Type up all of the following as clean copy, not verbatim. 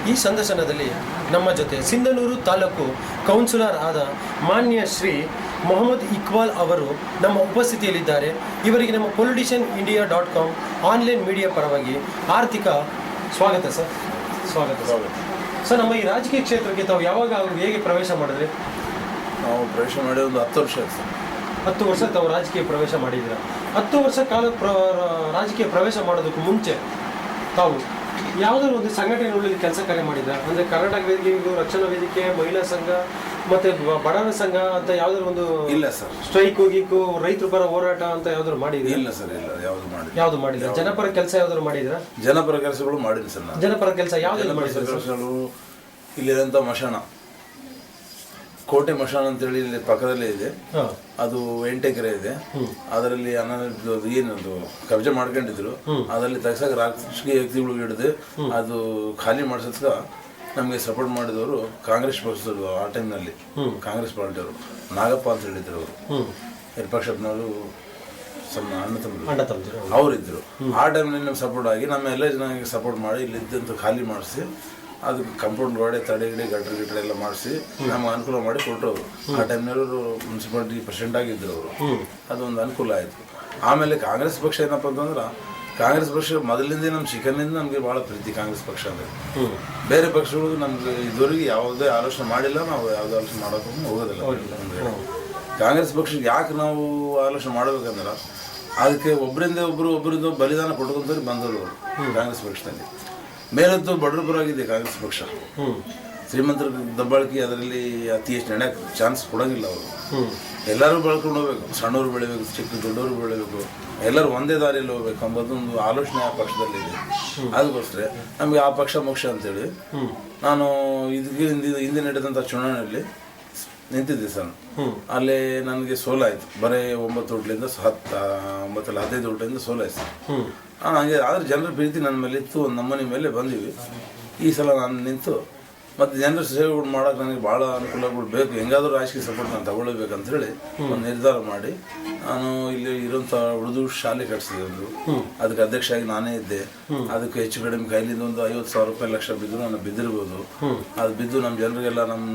ಈ ಸಂದರ್ಶನದಲ್ಲಿ ನಮ್ಮ ಜೊತೆ ಸಿಂಧನೂರು ತಾಲೂಕು ಕೌನ್ಸಿಲರ್ ಆದ ಮಾನ್ಯ ಶ್ರೀ ಮೊಹಮ್ಮದ್ ಇಕ್ಬಾಲ್ ಅವರು ನಮ್ಮ ಉಪಸ್ಥಿತಿಯಲ್ಲಿದ್ದಾರೆ. ಇವರಿಗೆ ನಮ್ಮ politicianindia.com ಆನ್ಲೈನ್ ಮೀಡಿಯಾ ಪರವಾಗಿ ಆರ್ಥಿಕ ಸ್ವಾಗತ ಸರ್. ಸ್ವಾಗತ ಸರ್. ನಮ್ಮ ಈ ರಾಜಕೀಯ ಕ್ಷೇತ್ರಕ್ಕೆ ತಾವು ಯಾವಾಗ ಹೇಗೆ ಪ್ರವೇಶ ಮಾಡಿದ್ರಿ? ನಾವು ಪ್ರವೇಶ ಮಾಡಿ ಒಂದು 10 ವರ್ಷ ಆಯ್ತು ಸರ್. 10 ವರ್ಷ ತಾವು ರಾಜಕೀಯ ಪ್ರವೇಶ ಮಾಡಿದ್ದೀರಾ. 10 ವರ್ಷ ಕಾಲ ರಾಜಕೀಯ ಪ್ರವೇಶ ಮಾಡೋದಕ್ಕೂ ಮುಂಚೆ ತಾವು ಯಾವುದಾದ್ರು ಒಂದು ಸಂಘಟನೆಗಳಲ್ಲಿ ಕೆಲಸ ಕಾರ್ಯ ಮಾಡಿದ್ರ? ಅಂದರೆ ಕರ್ನಾಟಕ ವೇದಿಕೆ, ರಕ್ಷಣಾ ವೇದಿಕೆ, ಮಹಿಳಾ ಸಂಘ ಮತ್ತೆ ಬಡವರ ಸಂಘ ಅಂತ ಯಾವ್ದಾದ್ರು ಒಂದು? ಇಲ್ಲ ಸರ್. ಸ್ಟ್ರೈಕ್ ಗೀಕು, ರೈತರ ಪರ ಹೋರಾಟ ಅಂತ ಯಾವ್ದಾದ್ರು ಮಾಡಿದ್ರಿ? ಇಲ್ಲ ಸರ್, ಇಲ್ಲ, ಯಾವ್ದು ಮಾಡಿಲ್ಲ. ಜನಪರ ಕೆಲಸ ಯಾವ್ದಾದ್ರು ಮಾಡಿದ್ರ? ಜನಪರ ಕೆಲಸಗಳು ಮಾಡಿದ್ರಿ ಸರ್. ಜನಪರ ಕೆಲಸ ಯಾವ್ದು ಮಾಡಿದ್ರು? ಇಲ್ಲಿರೋಂಥ ಮಶಾನ, ಕೋಟೆ ಮಶಾನ ಅಂತೇಳಿ ಇಲ್ಲಿ ಪಕ್ಕದಲ್ಲೇ ಇದೆ. ಅದು 8 ಎಕರೆ ಇದೆ. ಅದರಲ್ಲಿ ಏನದು ಕಬ್ಜೆ ಮಾಡ್ಕೊಂಡಿದ್ರು. ಅದರಲ್ಲಿ ತೆಗ್ಸಕ್ಕೆ ರಾಜಕೀಯ ವ್ಯಕ್ತಿಗಳು ಹಿಡಿದು ಅದು ಖಾಲಿ ಮಾಡಿಸೋದಕ್ಕೆ ನಮಗೆ ಸಪೋರ್ಟ್ ಮಾಡಿದವರು ಕಾಂಗ್ರೆಸ್ ಪಕ್ಷದವರು. ಆ ಟೈಮ್ನಲ್ಲಿ ಕಾಂಗ್ರೆಸ್ ಪಾರ್ಟಿಯವರು ನಾಗಪ್ಪ ಅಂತ ಹೇಳಿದ್ರು. ಅವರು ವಿರೂಪಾಕ್ಷಪ್ಪನವರು ಅಣ್ಣ ತಮ್ಮ ಅವರಿದ್ದರು. ಆ ಟೈಮ್ನಲ್ಲಿ ನಮ್ಗೆ ಸಪೋರ್ಟ್ ಆಗಿ ನಮ್ಮ ಎಲ್ಲ ಜನಕ್ಕೆ ಸಪೋರ್ಟ್ ಮಾಡಿ ಇಲ್ಲಿದ್ದಂತ ಖಾಲಿ ಮಾಡಿಸಿ ಅದಕ್ಕೆ ಕಂಪೌಂಡ್ ಗೋಡೆ, ತಡೆಗಿಡಿ, ಗಟ್ರ ಎಲ್ಲ ಮಾಡಿಸಿ ನಮ್ಗೆ ಅನುಕೂಲ ಮಾಡಿ ಕೊಟ್ಟರು. ಆ ಟೈಮ್ನವರು ಮುನ್ಸಿಪಾಲಿಟಿ ಪ್ರೆಸಿಡೆಂಟ್ ಆಗಿದ್ದರು ಅವರು. ಅದೊಂದು ಅನುಕೂಲ ಆಯಿತು. ಆಮೇಲೆ ಕಾಂಗ್ರೆಸ್ ಪಕ್ಷ ಏನಪ್ಪ ಅಂತಂದ್ರೆ, ಕಾಂಗ್ರೆಸ್ ಪಕ್ಷ ಮೊದಲಿಂದ ನಮ್ಮ ಚಿಕನ್ನಿಂದ ನಮಗೆ ಭಾಳ ಪ್ರೀತಿ ಕಾಂಗ್ರೆಸ್ ಪಕ್ಷ ಅಂದರೆ. ಬೇರೆ ಪಕ್ಷಗಳು ನಮ್ಗೆ ಇದುವರೆಗೆ ಯಾವುದೇ ಆಲೋಚನೆ ಮಾಡಿಲ್ಲ, ನಾವು ಯಾವುದೇ ಆಲೋಚನೆ ಮಾಡೋಕ್ಕೂ ಹೋಗೋದಿಲ್ಲ. ಕಾಂಗ್ರೆಸ್ ಪಕ್ಷಕ್ಕೆ ಯಾಕೆ ನಾವು ಆಲೋಚನೆ ಮಾಡಬೇಕಂದ್ರೆ, ಅದಕ್ಕೆ ಒಬ್ಬರಿಂದ ಬಲಿದಾನ ಕೊಟ್ಕೊಂತ ಬಂದವರು ಅವರು ಕಾಂಗ್ರೆಸ್ ಪಕ್ಷದಲ್ಲಿ. ಮೇಲಂತೂ ಬಡವ್ರ ಪರವಾಗಿದೆ ಕಾಂಗ್ರೆಸ್ ಪಕ್ಷ. ಶ್ರೀಮಂತರ ದಬ್ಬಾಳಿಕೆ ಅದರಲ್ಲಿ ಅತಿ ಹೆಚ್ಚು ನಡೆಯಕ್ಕೆ ಚಾನ್ಸ್ ಕೊಡೋಂಗಿಲ್ಲ ಅವರು. ಎಲ್ಲರೂ ಬೆಳ್ಕೊಂಡು ಹೋಗ್ಬೇಕು, ಸಣ್ಣವರು ಬೆಳಿಬೇಕು, ಚಿಕ್ಕ ದೊಡ್ಡವರು ಬೆಳಿಬೇಕು, ಎಲ್ಲರೂ ಒಂದೇ ದಾರಿಯಲ್ಲಿ ಹೋಗ್ಬೇಕು ಅಂಬೋದೊಂದು ಆಲೋಚನೆ ಆ ಪಕ್ಷದಲ್ಲಿದೆ. ಅದಕ್ಕೋಸ್ಕರ ನಮಗೆ ಆ ಪಕ್ಷ ಮೋಕ್ಷ ಅಂತೇಳಿ ನಾನು ಹಿಂದೆ ನಡೆದಂಥ ಚುನಾವಣೆಯಲ್ಲಿ ನಿಂತಿದ್ದೆ ಸರ್. ಅಲ್ಲಿ ನನಗೆ ಸೋಲಾಯಿತು. ಬರೀ 9 ಓಟ್ಲಿಂದ 15 ಓಟ್ಲಿಂದ ಸೋಲಾಯಿತು ಸರ್. ಹಂಗೆ ಆದರೆ ಜನರ ಪ್ರೀತಿ ನನ್ನ ಮೇಲೆ ಇತ್ತು. ಒಂದು ನಮ್ಮನೆ ಮೇಲೆ ಬಂದೀವಿ. ಈ ಸಲ ನಾನು ನಿಂತು ಮತ್ತು ಜನರ ಸೇವೆಗಳು ಮಾಡೋಕೆ ನನಗೆ ಭಾಳ ಅನುಕೂಲಗಳು ಬೇಕು. ಹೆಂಗಾದರೂ ರಾಜಕೀಯ ಸಪೋರ್ಟ್ ನಾನು ತಗೊಳ್ಬೇಕಂತ ಹೇಳಿ ಒಂದು ನಿರ್ಧಾರ ಮಾಡಿ ನಾನು ಇಲ್ಲಿ ಇರೋಂಥ ಉಳಿದು ಶಾಲೆ ಕಟ್ಸಿದೆ ಒಂದು. ಅದಕ್ಕೆ ಅಧ್ಯಕ್ಷ ಆಗಿ ನಾನೇ ಇದ್ದೆ. ಅದಕ್ಕೆ ಹೆಚ್ಚು ಕಡಿಮೆ ಕೈಲಿಂದ ಒಂದು 50,000 ರೂಪಾಯಿ ಲಕ್ಷ ಬಿದ್ದು ನಾನು ಬಿದ್ದಿರ್ಬೋದು. ಅದು ಬಿದ್ದು ನಮ್ಮ ಜನರಿಗೆಲ್ಲ ನಮ್ಮ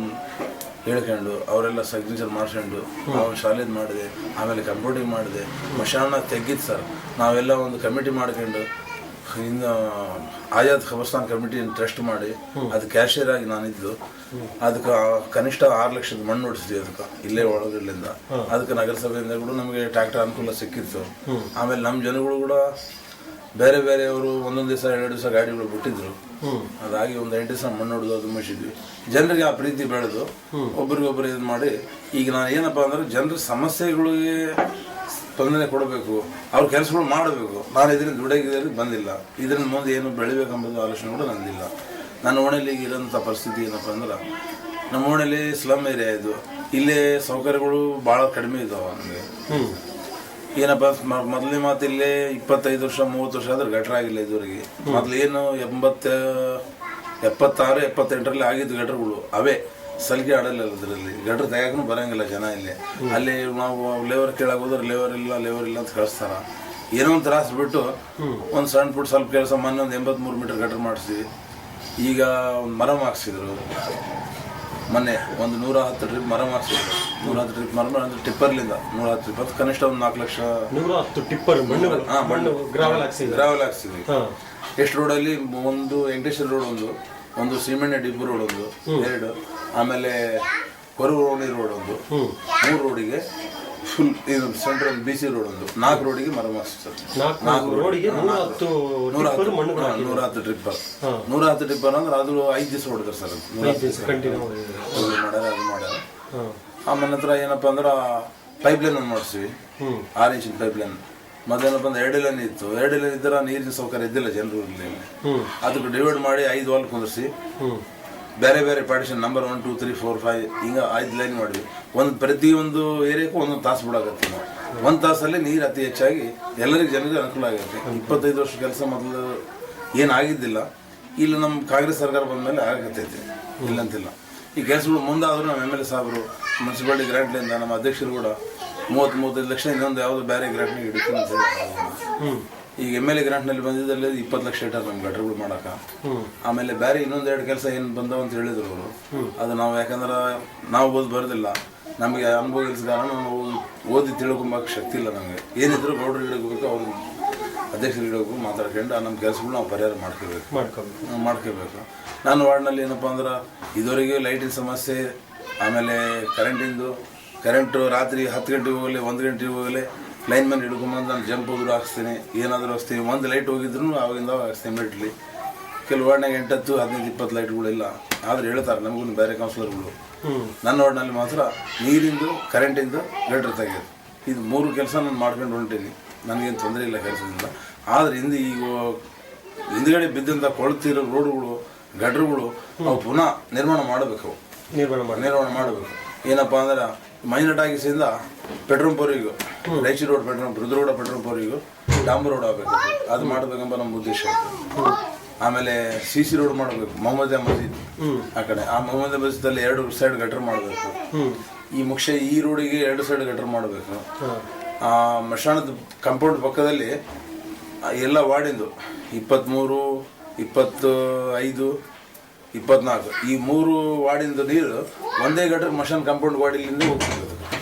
ಹೇಳ್ಕೊಂಡು ಅವರೆಲ್ಲ ಸಿಗ್ನೇಚರ್ ಮಾಡ್ಕೊಂಡು ನಾವು ಶಾಲೆದು ಮಾಡಿದೆ. ಆಮೇಲೆ ಕಂಪ್ಯೂಟಿಂಗ್ ಮಾಡಿದೆ. ಮಶಾನ ತೆಗ್ಗಿತ್ತು ಸರ್. ನಾವೆಲ್ಲ ಒಂದು ಕಮಿಟಿ ಮಾಡ್ಕೊಂಡು ಇನ್ನು ಆಜಾದ್ ಖಬರ್ಸ್ತಾನ್ ಕಮಿಟಿ ಟ್ರಸ್ಟ್ ಮಾಡಿ ಅದು ಕ್ಯಾಶಿಯರ್ ಆಗಿ ನಾನಿದ್ದು. ಅದಕ್ಕೆ ಕನಿಷ್ಠ 6 ಲಕ್ಷದ ಮಣ್ಣು ಹೊಡಿಸಿದ್ವಿ ಅದಕ್ಕೆ ಇಲ್ಲೇ ಒಳಗಡೆಯಿಂದ. ಅದಕ್ಕೆ ನಗರಸಭೆಯಿಂದ ಕೂಡ ನಮಗೆ ಟ್ರ್ಯಾಕ್ಟರ್ ಅನುಕೂಲ ಸಿಕ್ಕಿತ್ತು. ಆಮೇಲೆ ನಮ್ಮ ಜನಗಳು ಕೂಡ ಬೇರೆ ಬೇರೆಯವರು ಒಂದೊಂದು ದಿವಸ 2 ದಿವಸ ಗಾಡಿಗಳು ಬಿಟ್ಟಿದ್ರು. ಅದಾಗಿ ಒಂದು 8 ದಿವಸ ಮಣ್ಣು ಹೊಡೆದು ಅದು ಮುಗಿಸಿದ್ವಿ. ಜನರಿಗೆ ಆ ಪ್ರೀತಿ ಬೆಳೆದು ಒಬ್ರಿಗೊಬ್ಬರು ಇದು ಮಾಡಿ ಈಗ ನಾನು ಏನಪ್ಪ ಅಂದ್ರೆ ಜನರ ಸಮಸ್ಯೆಗಳಿಗೆ ಸ್ಪಂದನೆ ಕೊಡಬೇಕು, ಅವ್ರ ಕೆಲಸಗಳು ಮಾಡಬೇಕು. ನಾನು ಇದರಿಂದ ದುಡಿಯೋಕ್ಕೆ ಬಂದಿಲ್ಲ. ಇದರಿಂದ ಮುಂದೆ ಏನು ಬೆಳಿಬೇಕೆಂಬುದು ಆಲೋಚನೆ ಕೂಡ ನಂದಿಲ್ಲ. ನನ್ನ ಓಣೆಯಲ್ಲಿ ಈಗ ಇರೋಂಥ ಪರಿಸ್ಥಿತಿ ಏನಪ್ಪ ಅಂದ್ರೆ, ನಮ್ಮ ಓಣೆಯಲ್ಲಿ ಸ್ಲಮ್ ಏರಿಯಾ ಇದು. ಇಲ್ಲೇ ಸೌಕರ್ಯಗಳು ಭಾಳ ಕಡಿಮೆ ಇದ್ದಾವೆ. ನಮಗೆ ಏನಪ್ಪ ಮೊದಲನೇ ಮಾತು ಇಲ್ಲೇ 25 ವರ್ಷ 30 ವರ್ಷ ಆದ್ರೆ ಗಟ್ರ ಆಗಿಲ್ಲ ಇದುವರೆಗೆ. ಮೊದಲೇನು 76 78ರಲ್ಲಿ ಆಗಿದ್ದು ಗಟ್ರಗಳು ಅವೇ ಸಲಿಗೆ ಆಡಲ್ಲ. ಅದರಲ್ಲಿ ಗಟ್ರ ತೆಗಿಯಕ್ಕೂ ಬರೋಂಗಿಲ್ಲ ಜನ ಇಲ್ಲಿ. ಅಲ್ಲಿ ನಾವು ಲೇಬರ್ ಕೇಳಕ್ಕೆ ಹೋದ್ರೆ ಲೇಬರ್ ಇಲ್ಲ ಅಂತ ಕಳಿಸ್ತಾರ. ಏನೋ ಒಂದು ತ್ರಾಸು ಬಿಟ್ಟು ಒಂದು ಸಣ್ಣ ಪುಟ್ಟ ಸ್ವಲ್ಪ ಕೆಲಸ ಮೊನ್ನೆ ಒಂದು 83 ಮೀಟರ್ ಗಟ್ರ ಮಾಡಿಸಿದ್ವಿ. ಈಗ ಒಂದು ಮರ ಹಾಕ್ಸಿದ್ರು ಮೊನ್ನೆ, ಒಂದು 110 ಟ್ರಿಪ್ ಮರ ಹಾಕ್ಸಿದ್ರು. 110 ಟ್ರಿಪ್ ಮರ ಅಂದ್ರೆ ಟಿಪ್ಪರ್ಲಿಂದ 110 ಟ್ರಿಪ್ ಕನಿಷ್ಠ ಒಂದು 4 ಲಕ್ಷ 110 ಟಿಪ್ಪರ್ ಮಣ್ಣು ಗ್ರಾವೆಲ್ ಹಾಕ್ಸಿದ್ವಿ. ಎಷ್ಟು ರೋಡಲ್ಲಿ ಒಂದು ವೆಂಕಟೇಶ್ವರ ರೋಡ್, ಒಂದು ಸಿಮೆಂಟ್ ಡಿಬ್ಬು ರೋಡ್, ಒಂದು 2, ಆಮೇಲೆ ಕೊರವೋಣಿ ರೋಡ್, ಒಂದು 3 ರೋಡಿಗೆ ಫುಲ್ ಇದು ಸೆಂಟ್ರಲ್ BC ರೋಡ್, ಒಂದು 4 ರೋಡಿಗೆ ಮರ ಮಾಡಿಸ್ತಾರೆ. 4 ರೋಡಿಗೆ 110 ಟ್ರಿಪ್ಪರ್ ಅಂದ್ರೆ ಅದು 5 ದಿವಸ ಹೊಡೆದ್ರು ಸರ್. ಮಾಡ್ಯಾರ ಅದು ಮಾಡ್ಯಾರ. ಆಮೇಲೆ ನಂತರ ಏನಪ್ಪ ಅಂದ್ರೆ ಪೈಪ್ಲೈನ್ ಒಂದು ಮಾಡಿಸ್ತೀವಿ, 6 ಇಂಚಿನ ಪೈಪ್ಲೈನ್. ಮೊದಲೇನಪ್ಪ ಅಂದ್ರೆ 2 ಲೈನ್ ಇತ್ತು. 2 ಲೈನ್ ಇದ್ದರೆ ನೀರಿನ ಸೌಕರ್ಯ ಇದ್ದಿಲ್ಲ ಜನರು. ಅದಕ್ಕೆ ಡಿವೈಡ್ ಮಾಡಿ 5 ವಾಲ್ ಕುಂದಿರಿಸಿ ಬೇರೆ ಬೇರೆ ಪಾರ್ಟಿಷನ್ ನಂಬರ್ 1 2 3 4 5 ಹಿಂಗೆ 5 ಲೈನ್ ಮಾಡಿದ್ವಿ. ಪ್ರತಿಯೊಂದು ಏರಿಯಾಕ್ಕೂ 1 ತಾಸು ಬಿಡಾಕತ್ತೀವಿ ನಾವು. 1 ತಾಸಲ್ಲಿ ನೀರು ಅತಿ ಹೆಚ್ಚಾಗಿ ಎಲ್ಲರಿಗೂ ಜನರಿಗೆ ಅನುಕೂಲ ಆಗುತ್ತೆ. 25 ವರ್ಷ ಕೆಲಸ ಮೊದಲು ಏನಾಗಿದ್ದಿಲ್ಲ. ಇಲ್ಲಿ ನಮ್ಮ ಕಾಂಗ್ರೆಸ್ ಸರ್ಕಾರ ಬಂದ ಮೇಲೆ ಆಗತ್ತೈತೆ, ಇಲ್ಲಂತಿಲ್ಲ. ಈ ಕೆಲಸಗಳು ಮುಂದಾದರೂ ನಮ್ಮ MLA ಸಾಹೇಬರು ಮುನ್ಸಿಪಾಲಿಟಿ ಗ್ರಾಂಟ್ಲಿಂದ ನಮ್ಮ ಅಧ್ಯಕ್ಷರು ಕೂಡ 30-35 ಲಕ್ಷ ಇನ್ನೊಂದು ಯಾವುದು ಬೇರೆ ಗ್ರಾಂಟ್ನಿಗೆ ಹಿಡಿತೀನಿ ಅಂತ ಹೇಳಿ ಈಗ MLA ಗ್ರಾಂಟ್ನಲ್ಲಿ ಬಂದಿದ್ದಲ್ಲಿ 20 ಲಕ್ಷ ಇಟ್ಟಾರೆ ನಮ್ಗೆ ಗಟ್ರಗಳು ಮಾಡೋಕೆ. ಆಮೇಲೆ ಬೇರೆ ಇನ್ನೊಂದೆರಡು ಕೆಲಸ ಏನು ಬಂದವ ಅಂತ ಹೇಳಿದ್ರು ಅವರು. ಅದು ನಾವು ಯಾಕಂದ್ರೆ ನಾವು ಓದಿ ಬರೋದಿಲ್ಲ, ನಮಗೆ ಅನುಭವ ಇಲ್ಸ ಕಾರಣ ನಾವು ಓದಿ ತಿಳ್ಕೊಂಬಕ್ಕೆ ಶಕ್ತಿ ಇಲ್ಲ ನಮಗೆ. ಏನಿದ್ರು ಗೌಡ್ರಿಗೆ ಹಿಡಬೇಕು, ಅವ್ರು ಅಧ್ಯಕ್ಷರಿಗೆ ಹಿಡಬೇಕು, ಮಾತಾಡ್ಕೊಂಡು ನಮ್ಮ ಕೆಲಸಗಳು ನಾವು ಪರಿಹಾರ ಮಾಡ್ಕೋಬೇಕು. ನಾನು ವಾರ್ಡ್ನಲ್ಲಿ ಏನಪ್ಪ ಅಂದ್ರೆ ಇದುವರೆಗೆ ಲೈಟಿನ ಸಮಸ್ಯೆ, ಆಮೇಲೆ ಕರೆಂಟು ರಾತ್ರಿ 10 ಗಂಟೆಗೆ ಹೋಗಲಿ 1 ಗಂಟೆಗೆ ಹೋಗಲಿ ಲೈನ್ ಮ್ಯಾನ್ ಹಿಡ್ಕೊಂಬಂದು ನಾನು ಜಂಪ್ ಹೋದ್ರು ಹಾಕ್ಸ್ತೀನಿ, ಏನಾದರೂ ಹಾಕ್ಸ್ತೀನಿ. ಒಂದು ಲೈಟ್ ಹೋಗಿದ್ರು ಅವಾಗಿಂದ ಹಾಕ್ಸ್ತೀನಿ ಇಮಿಡಿಯೇಟ್ಲಿ. ಕೆಲವು ವಾರ್ಡ್ನಾಗ 8, 10, 15, 20 ಲೈಟ್ಗಳಿಲ್ಲ. ಆದರೆ ಹೇಳ್ತಾರೆ ನಮಗೂ ಬೇರೆ ಕೌನ್ಸಿಲರ್ಗಳು. ನನ್ನ ವಾರ್ಡ್ನಲ್ಲಿ ಮಾತ್ರ ನೀರಿಂದು, ಕರೆಂಟಿಂದು, ಗಟ್ರ್ ತೆಗೆಯೋದು, ಇದು 3 ಕೆಲಸ ನಾನು ಮಾಡ್ಕೊಂಡು ಹೊಂಟೀನಿ. ನನಗೇನು ತೊಂದರೆ ಇಲ್ಲ ಕೆಲಸದಿಂದ. ಆದರೆ ಈಗ ಹಿಂದ್ಗಡೆ ಬಿದ್ದಂಥ ಕೊಳ್ತಿರೋ ರೋಡ್ಗಳು, ಗಟ್ರುಗಳು ಅವು ಪುನಃ ನಿರ್ಮಾಣ ಮಾಡಬೇಕು. ನಿರ್ಮಾಣ ಮಾಡಬೇಕು. ಏನಪ್ಪ ಅಂದ್ರೆ ಮೈನಟ್ ಆಗಿಸಿಂದ ಪೆಟ್ರೋಲ್ ಪೋರಿಗೂ, Raichur road petrol, Rudragouda petrol ಪೋರಿಗೂ ಡಾಂಬರ್ ರೋಡ್ ಆಗಬೇಕು. ಅದು ಮಾಡಬೇಕಂಬ ನಮ್ಮ ಉದ್ದೇಶ. ಆಮೇಲೆ CC ರೋಡ್ ಮಾಡಬೇಕು, ಮೊಹಮ್ಮದ್ ಮಸೀದ್ ಆ ಕಡೆ. ಆ ಮೊಹಮ್ಮದ್ ಮಸೀದಲ್ಲಿ 2 ಸೈಡ್ ಗಟ್ರ್ ಮಾಡಬೇಕು. ಈ ರೋಡಿಗೆ 2 ಸೈಡ್ ಗಟ್ರ್ ಮಾಡಬೇಕು. ಆ ಮಶಾಣದ ಕಾಂಪೌಂಡ್ ಪಕ್ಕದಲ್ಲಿ ಎಲ್ಲ ವಾರ್ಡಿಂದು 23, 25, 24 ಈ 3 ವಾರ್ಡಿಂದು ನೀರು ಒಂದೇ ಗಟ್ರ ಮಶಾನ್ ಕಾಂಪೌಂಡ್ ವಾರ್ಡಿಲಿಂದ ಹೋಗ್ತಿರೋದು.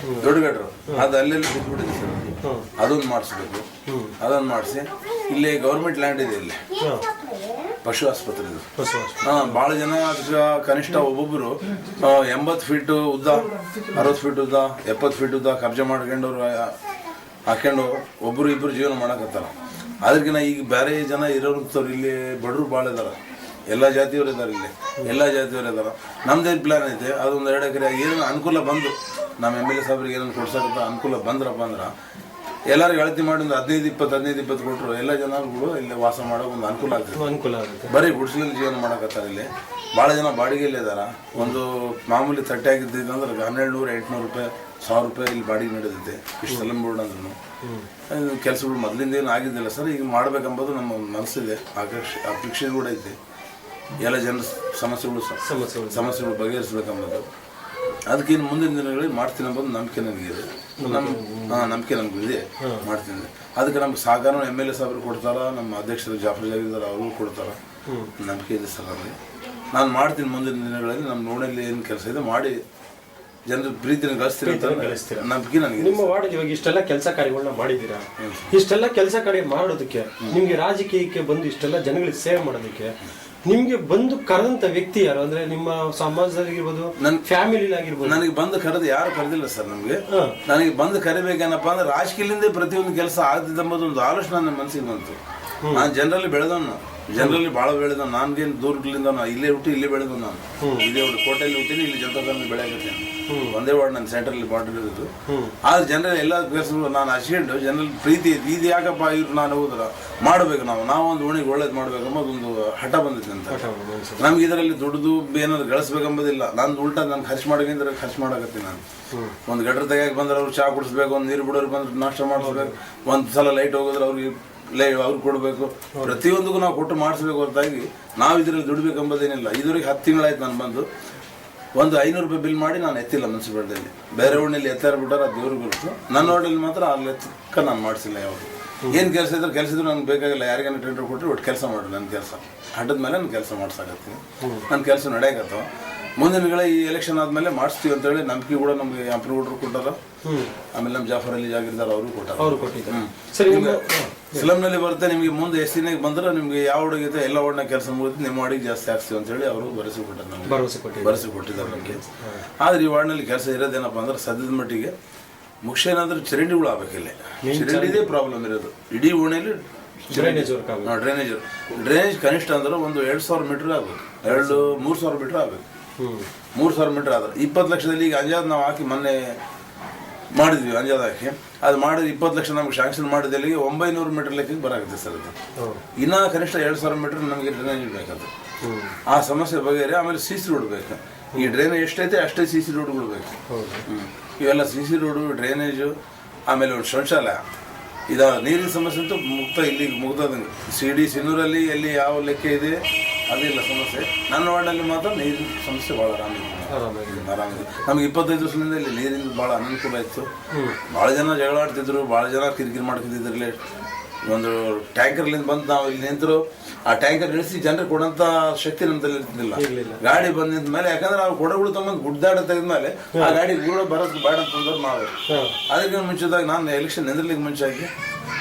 ದೊಡ್ಡ ಗಟ್ರು ಅದು ಅಲ್ಲೆಲ್ಲಿ ಬಿದ್ದುಬಿಟ್ಟಿದೆ ಸರ್. ಅದೊಂದು ಮಾಡಿಸ್ಬೇಕು. ಅದೊಂದು ಮಾಡಿಸಿ ಇಲ್ಲಿ ಗೌರ್ಮೆಂಟ್ ಲ್ಯಾಂಡ್ ಇದೆ, ಇಲ್ಲಿ ಪಶು ಆಸ್ಪತ್ರೆ ಇದು. ಭಾಳ ಜನ ಅದಕ್ಕೆ ಕನಿಷ್ಠ ಒಬ್ಬೊಬ್ಬರು 80 ಫೀಟ್ ಉದ್ದ, 60 ಫೀಟ್ ಉದ್ದ, 70 ಫೀಟ್ ಉದ್ದ ಕಬ್ಜೆ ಮಾಡ್ಕೊಂಡವ್ರು ಹಾಕೊಂಡು ಒಬ್ಬರು ಇಬ್ಬರು ಜೀವನ ಮಾಡಕತ್ತಾರ. ಅದಕ್ಕಿಂತ ಈಗ ಬೇರೆ ಜನ ಇರೋರು ಇಲ್ಲಿ ಬಡವರು ಭಾಳ ಇದಾರೆ, ಎಲ್ಲ ಜಾತಿಯವರು ಇದ್ದಾರೆ, ಇಲ್ಲಿ ಎಲ್ಲ ಜಾತಿಯವರು ಇದ್ದಾರೆ. ನಮ್ದೇನು ಪ್ಲ್ಯಾನ್ ಐತೆ, ಅದೊಂದು 2 ಎಕರೆ ಏನು ಅನುಕೂಲ ಬಂದು ನಮ್ಮ MLA ಸಾಹೇಬ್ರಿಗೆ ಏನನ್ನು ಕೊಡ್ಸೋಕ್ಕಂತ ಅನುಕೂಲ ಬಂದ್ರಪ್ಪ ಅಂದ್ರೆ ಎಲ್ಲರಿಗೂ ಅಳತಿ ಮಾಡಿ ಒಂದು 15-20 ಕೊಟ್ಟರು ಎಲ್ಲ ಜನಗಳು ಇಲ್ಲಿ ವಾಸ ಮಾಡೋಕೆ ಒಂದು ಅನುಕೂಲ ಆಗುತ್ತೆ. ಬರೀ ಗುಡಿಸಲಲ್ಲಿ ಜೀವನ ಮಾಡಕತ್ತಾರೆ. ಇಲ್ಲಿ ಭಾಳ ಜನ ಬಾಡಿಗೆಯಲ್ಲಿ ಇದಾರೆ. ಒಂದು ಮಾಮೂಲಿ ತಟ್ಟೆ ಆಗಿದ್ದಿದ್ದು ಅಂದ್ರೆ 1200, 800 ರೂಪಾಯಿ, 1000 ರೂಪಾಯಿ ಇಲ್ಲಿ ಬಾಡಿಗೆ ನಡೆದೈತೆ. ಇಷ್ಟು ಸಲಂ ಬೋರ್ಡ್ ಅಂದ್ರೂ ಕೆಲಸಗಳು ಮೊದಲಿಂದ ಏನು ಆಗಿದ್ದಿಲ್ಲ ಸರ್. ಈಗ ಮಾಡ್ಬೇಕಂಬೋದು ನಮ್ಮ ಮನಸ್ಸಿದೆ, ಅಪೇಕ್ಷೆ ಕೂಡ ಐತೆ. ಎಲ್ಲ ಜನರ ಸಮಸ್ಯೆಗಳು ಬಗೆಹರಿಸ್ಬೇಕಂಬೋದು. ಅದಕ್ಕೇನು ಮುಂದಿನ ದಿನಗಳಲ್ಲಿ ಮಾಡ್ತೀನಿ ಅಂಬೋದು ನಂಬಿಕೆ ನನಗಿದೆ. ನಂಬಿಕೆ ನಮಗಿದೆ, ಮಾಡ್ತೀನಿ. ಅದಕ್ಕೆ ನಮ್ಗೆ ಸಹಕಾರ MLA ಸಾಹೇಬರು ಕೊಡ್ತಾರ, ನಮ್ಮ ಅಧ್ಯಕ್ಷರು ಜಾಫರ್ ಜಾಗಿದ್ದಾರೆ ಅವರು ಕೊಡ್ತಾರ. ನಂಬಿಕೆ ಇದೆ ಸರ್ ನನಗೆ. ನಾನು ಮಾಡ್ತೀನಿ ಮುಂದಿನ ದಿನಗಳಲ್ಲಿ. ನಮ್ಮ ನೋಡಲ್ಲಿ ಏನು ಕೆಲಸ ಇದೆ ಮಾಡಿ ಜನರ ಪ್ರೀತಿನ ಗಳಿಸ್ತೀರಿ ಅಂತ ನಂಬಿಕೆ ನನಗೆ. ನಿಮ್ಮ ವಾರ್ಡ್ ಇವಾಗ ಇಷ್ಟೆಲ್ಲ ಕೆಲಸ ಕಾರ್ಯಗಳನ್ನ ಮಾಡಿದ್ದೀರಾ. ಇಷ್ಟೆಲ್ಲ ಕೆಲಸ ಕಾರ್ಯ ಮಾಡೋದಕ್ಕೆ, ನಿಮ್ಗೆ ರಾಜಕೀಯಕ್ಕೆ ಬಂದು ಇಷ್ಟೆಲ್ಲ ಜನಗಳಿಗೆ ಸೇವೆ ಮಾಡೋದಕ್ಕೆ ನಿಮ್ಗೆ ಬಂದು ಕರೆದಂತ ವ್ಯಕ್ತಿ ಯಾರು? ಅಂದ್ರೆ ನಿಮ್ಮ ಸಮಾಜದಲ್ಲಿರ್ಬೋದು, ನನ್ನ ಫ್ಯಾಮಿಲಿ ಆಗಿರ್ಬೋದು. ನನಗೆ ಬಂದು ಕರೆದು ಯಾರು ಕರೆದಿಲ್ಲ ಸರ್. ನನಗೆ ಬಂದು ಕರಿಬೇಕೇನಪ್ಪ ಅಂದ್ರೆ ರಾಜಕೀಯದಿಂದ ಪ್ರತಿಯೊಂದು ಕೆಲಸ ಆಗ್ತಿದ್ದಂಬುದು ಒಂದು ಆಲೋಚನೆ ನನ್ನ ಮನಸ್ಸಿಗೆ ಬಂತು. ನಾನು ಜನರಲ್ಲಿ ಬೆಳೆದವನು, ಜನರಲ್ಲಿ ಭಾಳ ಬೆಳೆದ. ನಾನ್ಗೇನು ದೂರದಿಂದ ಇಲ್ಲೇ ಹುಟ್ಟಿ ಇಲ್ಲೇ ಬೆಳೆದ. ನಾನು ಇದೇ ಕೋಟೆಯಲ್ಲಿ ಹುಟ್ಟಿನಿ, ಇಲ್ಲಿ ಜನತಾದಲ್ಲಿ ಬೆಳೆಯಕತ್ತೇನೆ. ಒಂದೇ ವಾರ್ಡ್ ನನ್ನ ಸೆಂಟ್ರಲ್ಲಿ ಬಾರ್ಡರ್ ಇರೋದು. ಆದ್ರೆ ಜನರಲ್ಲಿ ಎಲ್ಲ ಕೆಲಸಗಳು ನಾನು ಹಚ್ಕೊಂಡು ಜನರಲ್ಲಿ ಪ್ರೀತಿ ಇದು ಯಾಕಪ್ಪ ಇವ್ರು ನಾನು ಹೋದ್ರ ಮಾಡಬೇಕು, ನಾವು ಒಂದು ಓಣಿಗೆ ಒಳ್ಳೇದು ಮಾಡ್ಬೇಕಂಬುದೊಂದು ಹಠ ಬಂದಿದೆ ಅಂತ. ನಮ್ಗೆ ಇದರಲ್ಲಿ ದುಡ್ದು ಏನಾದ್ರು ಗಳಿಸ್ಬೇಕಂಬೋದಿಲ್ಲ. ನಾನು ಉಲ್ಟಾ ನಾನು ಖರ್ಚು ಮಾಡೋಕೆ ಖರ್ಚು ಮಾಡಕತ್ತೀನಿ. ನಾನು ಒಂದು ಗಟ್ರ ತೆಗಿಯಕ್ಕೆ ಬಂದ್ರೆ ಅವ್ರು ಚಹಾ ಕುಡಿಸ್ಬೇಕು, ಒಂದು ನೀರು ಬಿಡೋರು ಬಂದ್ರೆ ನಾಷ್ಟ ಮಾಡಿಸ್ಬೇಕು, ಒಂದು ಸಲ ಲೈಟ್ ಹೋಗಿದ್ರೆ ಅವ್ರಿಗೆ ಅವ್ರು ಕೊಡಬೇಕು. ಪ್ರತಿಯೊಂದಿಗೂ ನಾವು ಕೊಟ್ಟು ಮಾಡಿಸ್ಬೇಕು ಹೊರತಾಗಿ ನಾವು ಇದರಲ್ಲಿ ದುಡ್ಬೇಕಂಬೋದೇನಿಲ್ಲ. ಇದುವರೆಗೆ 10 ತಿಂಗಳಾಯ್ತು ನಾನು ಬಂದು. ಒಂದು 500 ರೂಪಾಯಿ ಬಿಲ್ ಮಾಡಿ ನಾನು ಎತ್ತಿಲ್ಲ ಮುನ್ಸಿಪಾಲ್ಟಿಯಲ್ಲಿ. ಬೇರೆ ಊರಿನಲ್ಲಿ ಎತ್ತಾರ ಬಿಟ್ಟಾರ, ಅದು ದೇವ್ರಿಗೆ ಗೊತ್ತು. ನನ್ನ ಊರಲ್ಲಿ ಮಾತ್ರ ಅಲ್ಲಿ ಎತ್ತಕ್ಕ ನಾನು ಮಾಡಿಸಿಲ್ಲ. ಯಾವುದು ಏನು ಕೆಲಸ ಇದ್ರು ನನಗೆ ಬೇಕಾಗಿಲ್ಲ. ಯಾರಿಗಾನ ಟೆಂಡರ್ ಕೊಟ್ಟರೆ ಒಟ್ಟು ಕೆಲಸ ಮಾಡಿ ನನ್ನ ಕೆಲಸ ಹಠದ ಮೇಲೆ ನಾನು ಕೆಲಸ ಮಾಡ್ಸಾಕತ್ತೀನಿ. ನನ್ನ ಕೆಲಸ ನಡೆಯಕತ್ತವ. ಮುಂದಿನ ದಿನಗಳ ಈ ಎಲೆಕ್ಷನ್ ಆದಮೇಲೆ ಮಾಡಿಸ್ತೀವಿ ಅಂತೇಳಿ ನಂಬಿಕೆ ಕೂಡ ನಮಗೆ ಅಂಪ್ರೂವ್ರು ಕೊಟ್ಟಾರ. ಆಮೇಲೆ ನಮ್ಮ ಜಾಫರ್ ಅಲ್ಲಿ ಜಾಗಿರ್ದಾರ ಅವರು ಕೊಟ್ಟಾರ. ಸ್ಲಮ್ನಲ್ಲಿ ಬರುತ್ತೆ ನಿಮಗೆ ಮುಂದೆ ಎಸ್ಟಿನಾಗ ಬಂದ್ರೆ ನಿಮ್ಗೆ ಯಾವ ಹುಡುಗೈತೆ ಎಲ್ಲ ಒಳ್ಳೆ ಕೆಲಸ ಮುಗಿದು ನಿಮ್ಮ ವಾರ್ಡಿಗೆ ಜಾಸ್ತಿ ಆಗ್ತೀವಿ ಅಂತೇಳಿ ಅವರು ಭರವಸೆ ಕೊಟ್ಟಾರೆ. ನಮಗೆ ಭರವಸೆ ಕೊಟ್ಟಿದ್ದಾರೆ ನಮಗೆ. ಆದರೆ ಈ ವಾರ್ಡ್ನಲ್ಲಿ ಕೆಲಸ ಇರೋದೇನಪ್ಪ ಅಂದ್ರೆ ಸದ್ಯದ ಮಟ್ಟಿಗೆ ಮುಖ್ಯ ಏನಾದ್ರೂ ಚರಂಡಿಗಳು ಆಗ್ಬೇಕಿಲ್ಲ. ಚರಂಡಿದೇ ಪ್ರಾಬ್ಲಮ್ ಇರೋದು ಇಡೀ ಓಣಿಯಲ್ಲಿ. ಡ್ರೈನೇಜ್ ಕನಿಷ್ಠ ಅಂದ್ರೆ ಒಂದು 2000 ಮೀಟರ್ ಆಗ್ಬೇಕು, 3,000 ಮೀಟರ್ ಆಗ್ಬೇಕು. 3,000 ಮೀಟರ್ ಆದ್ರೆ 20 ಲಕ್ಷದಲ್ಲಿ ಈಗ ಅಂಜಾದ್ ನಾವು ಹಾಕಿ ಮೊನ್ನೆ ಮಾಡಿದ್ವಿ. ಅಂಜಾದ್ ಹಾಕಿ ಅದು ಮಾಡಿದ್ರೆ 20 ಲಕ್ಷ ನಮ್ಗೆ ಶಾಂಕ್ಷನ್ ಮಾಡಿದಲ್ಲಿ 900 ಮೀಟರ್ ಲೆಕ್ಕಕ್ಕೆ ಬರಾಗುತ್ತೆ ಸರ್. ಅದು ಇನ್ನೂ ಕನಿಷ್ಠ 2,000 ಮೀಟರ್ ನಮಗೆ ಡ್ರೈನೇಜ್ ಬೇಕಾದ್ರೆ ಆ ಸಮಸ್ಯೆ ಬಗೆಹರಿ. ಆಮೇಲೆ CC ರೋಡ್ ಬೇಕು. ಈ ಡ್ರೈನೇಜ್ ಎಷ್ಟೈತೆ ಅಷ್ಟೇ CC ರೋಡ್ಗಳು ಬೇಕು. ಇವೆಲ್ಲ CC ರೋಡು, ಡ್ರೈನೇಜು, ಆಮೇಲೆ ಒಂದು ಶೌಚಾಲಯ. ಇದು ನೀರಿನ ಸಮಸ್ಯೆ ಅಂತೂ ಇಲ್ಲಿಗೆ ಮುಗ್ದಂಗೆ. ಸಿನ್ನೂರಲ್ಲಿ ಎಲ್ಲಿ ಯಾವ ಲೆಕ್ಕ ಇದೆ ಅದಿಲ್ಲ ಸಮಸ್ಯೆ. ನನ್ನ ವಾರ್ಡಲ್ಲಿ ಮಾತ್ರ ನೀರಿನ ಸಮಸ್ಯೆ ಭಾಳ ಆರಾಮಿದೆ. ನಮ್ಗೆ 25 ವರ್ಷದಿಂದ ಇಲ್ಲಿ ನೀರಿಂದ ಭಾಳ ಅನುಕೂಲ ಇತ್ತು. ಭಾಳ ಜನ ಜಗಳ ಆಡ್ತಿದ್ರು, ಭಾಳ ಜನ ಕಿರಿಕಿರಿ ಮಾಡ್ತಿದ್ರು. ಒಂದು ಟ್ಯಾಂಕರ್ಲಿಂದ ಬಂದು ನಾವು ಇಲ್ಲಿ ನಿಂತರು ಆ ಟ್ಯಾಂಕರ್ ಇಳಿಸಿ ಜನರಿಗೆ ಕೊಡೋಂಥ ಶಕ್ತಿ ನಮ್ಮದಲ್ಲಿ ಇರ್ತಿದ್ದಿಲ್ಲ. ಗಾಡಿ ಬಂದು ನಿಂತ ಮೇಲೆ, ಯಾಕಂದ್ರೆ ಅವ್ರು ಕೊಡಗಳು ತಗೊಂಡು ಗುಡ್ದಾಡ ತೆಗೆದ್ಮೇಲೆ ಆ ಗಾಡಿ ಕೂಡ ಬರೋದು ಬೇಡ ಅಂತಂದ್ರೆ ನಾವು ಅದಕ್ಕೆ ಮುಂಚಿದಾಗ ನಾನು ಎಲೆಕ್ಷನ್ ನಿಂದ್ರಲಿಕ್ಕೆ ಮುಂಚಾಗಿ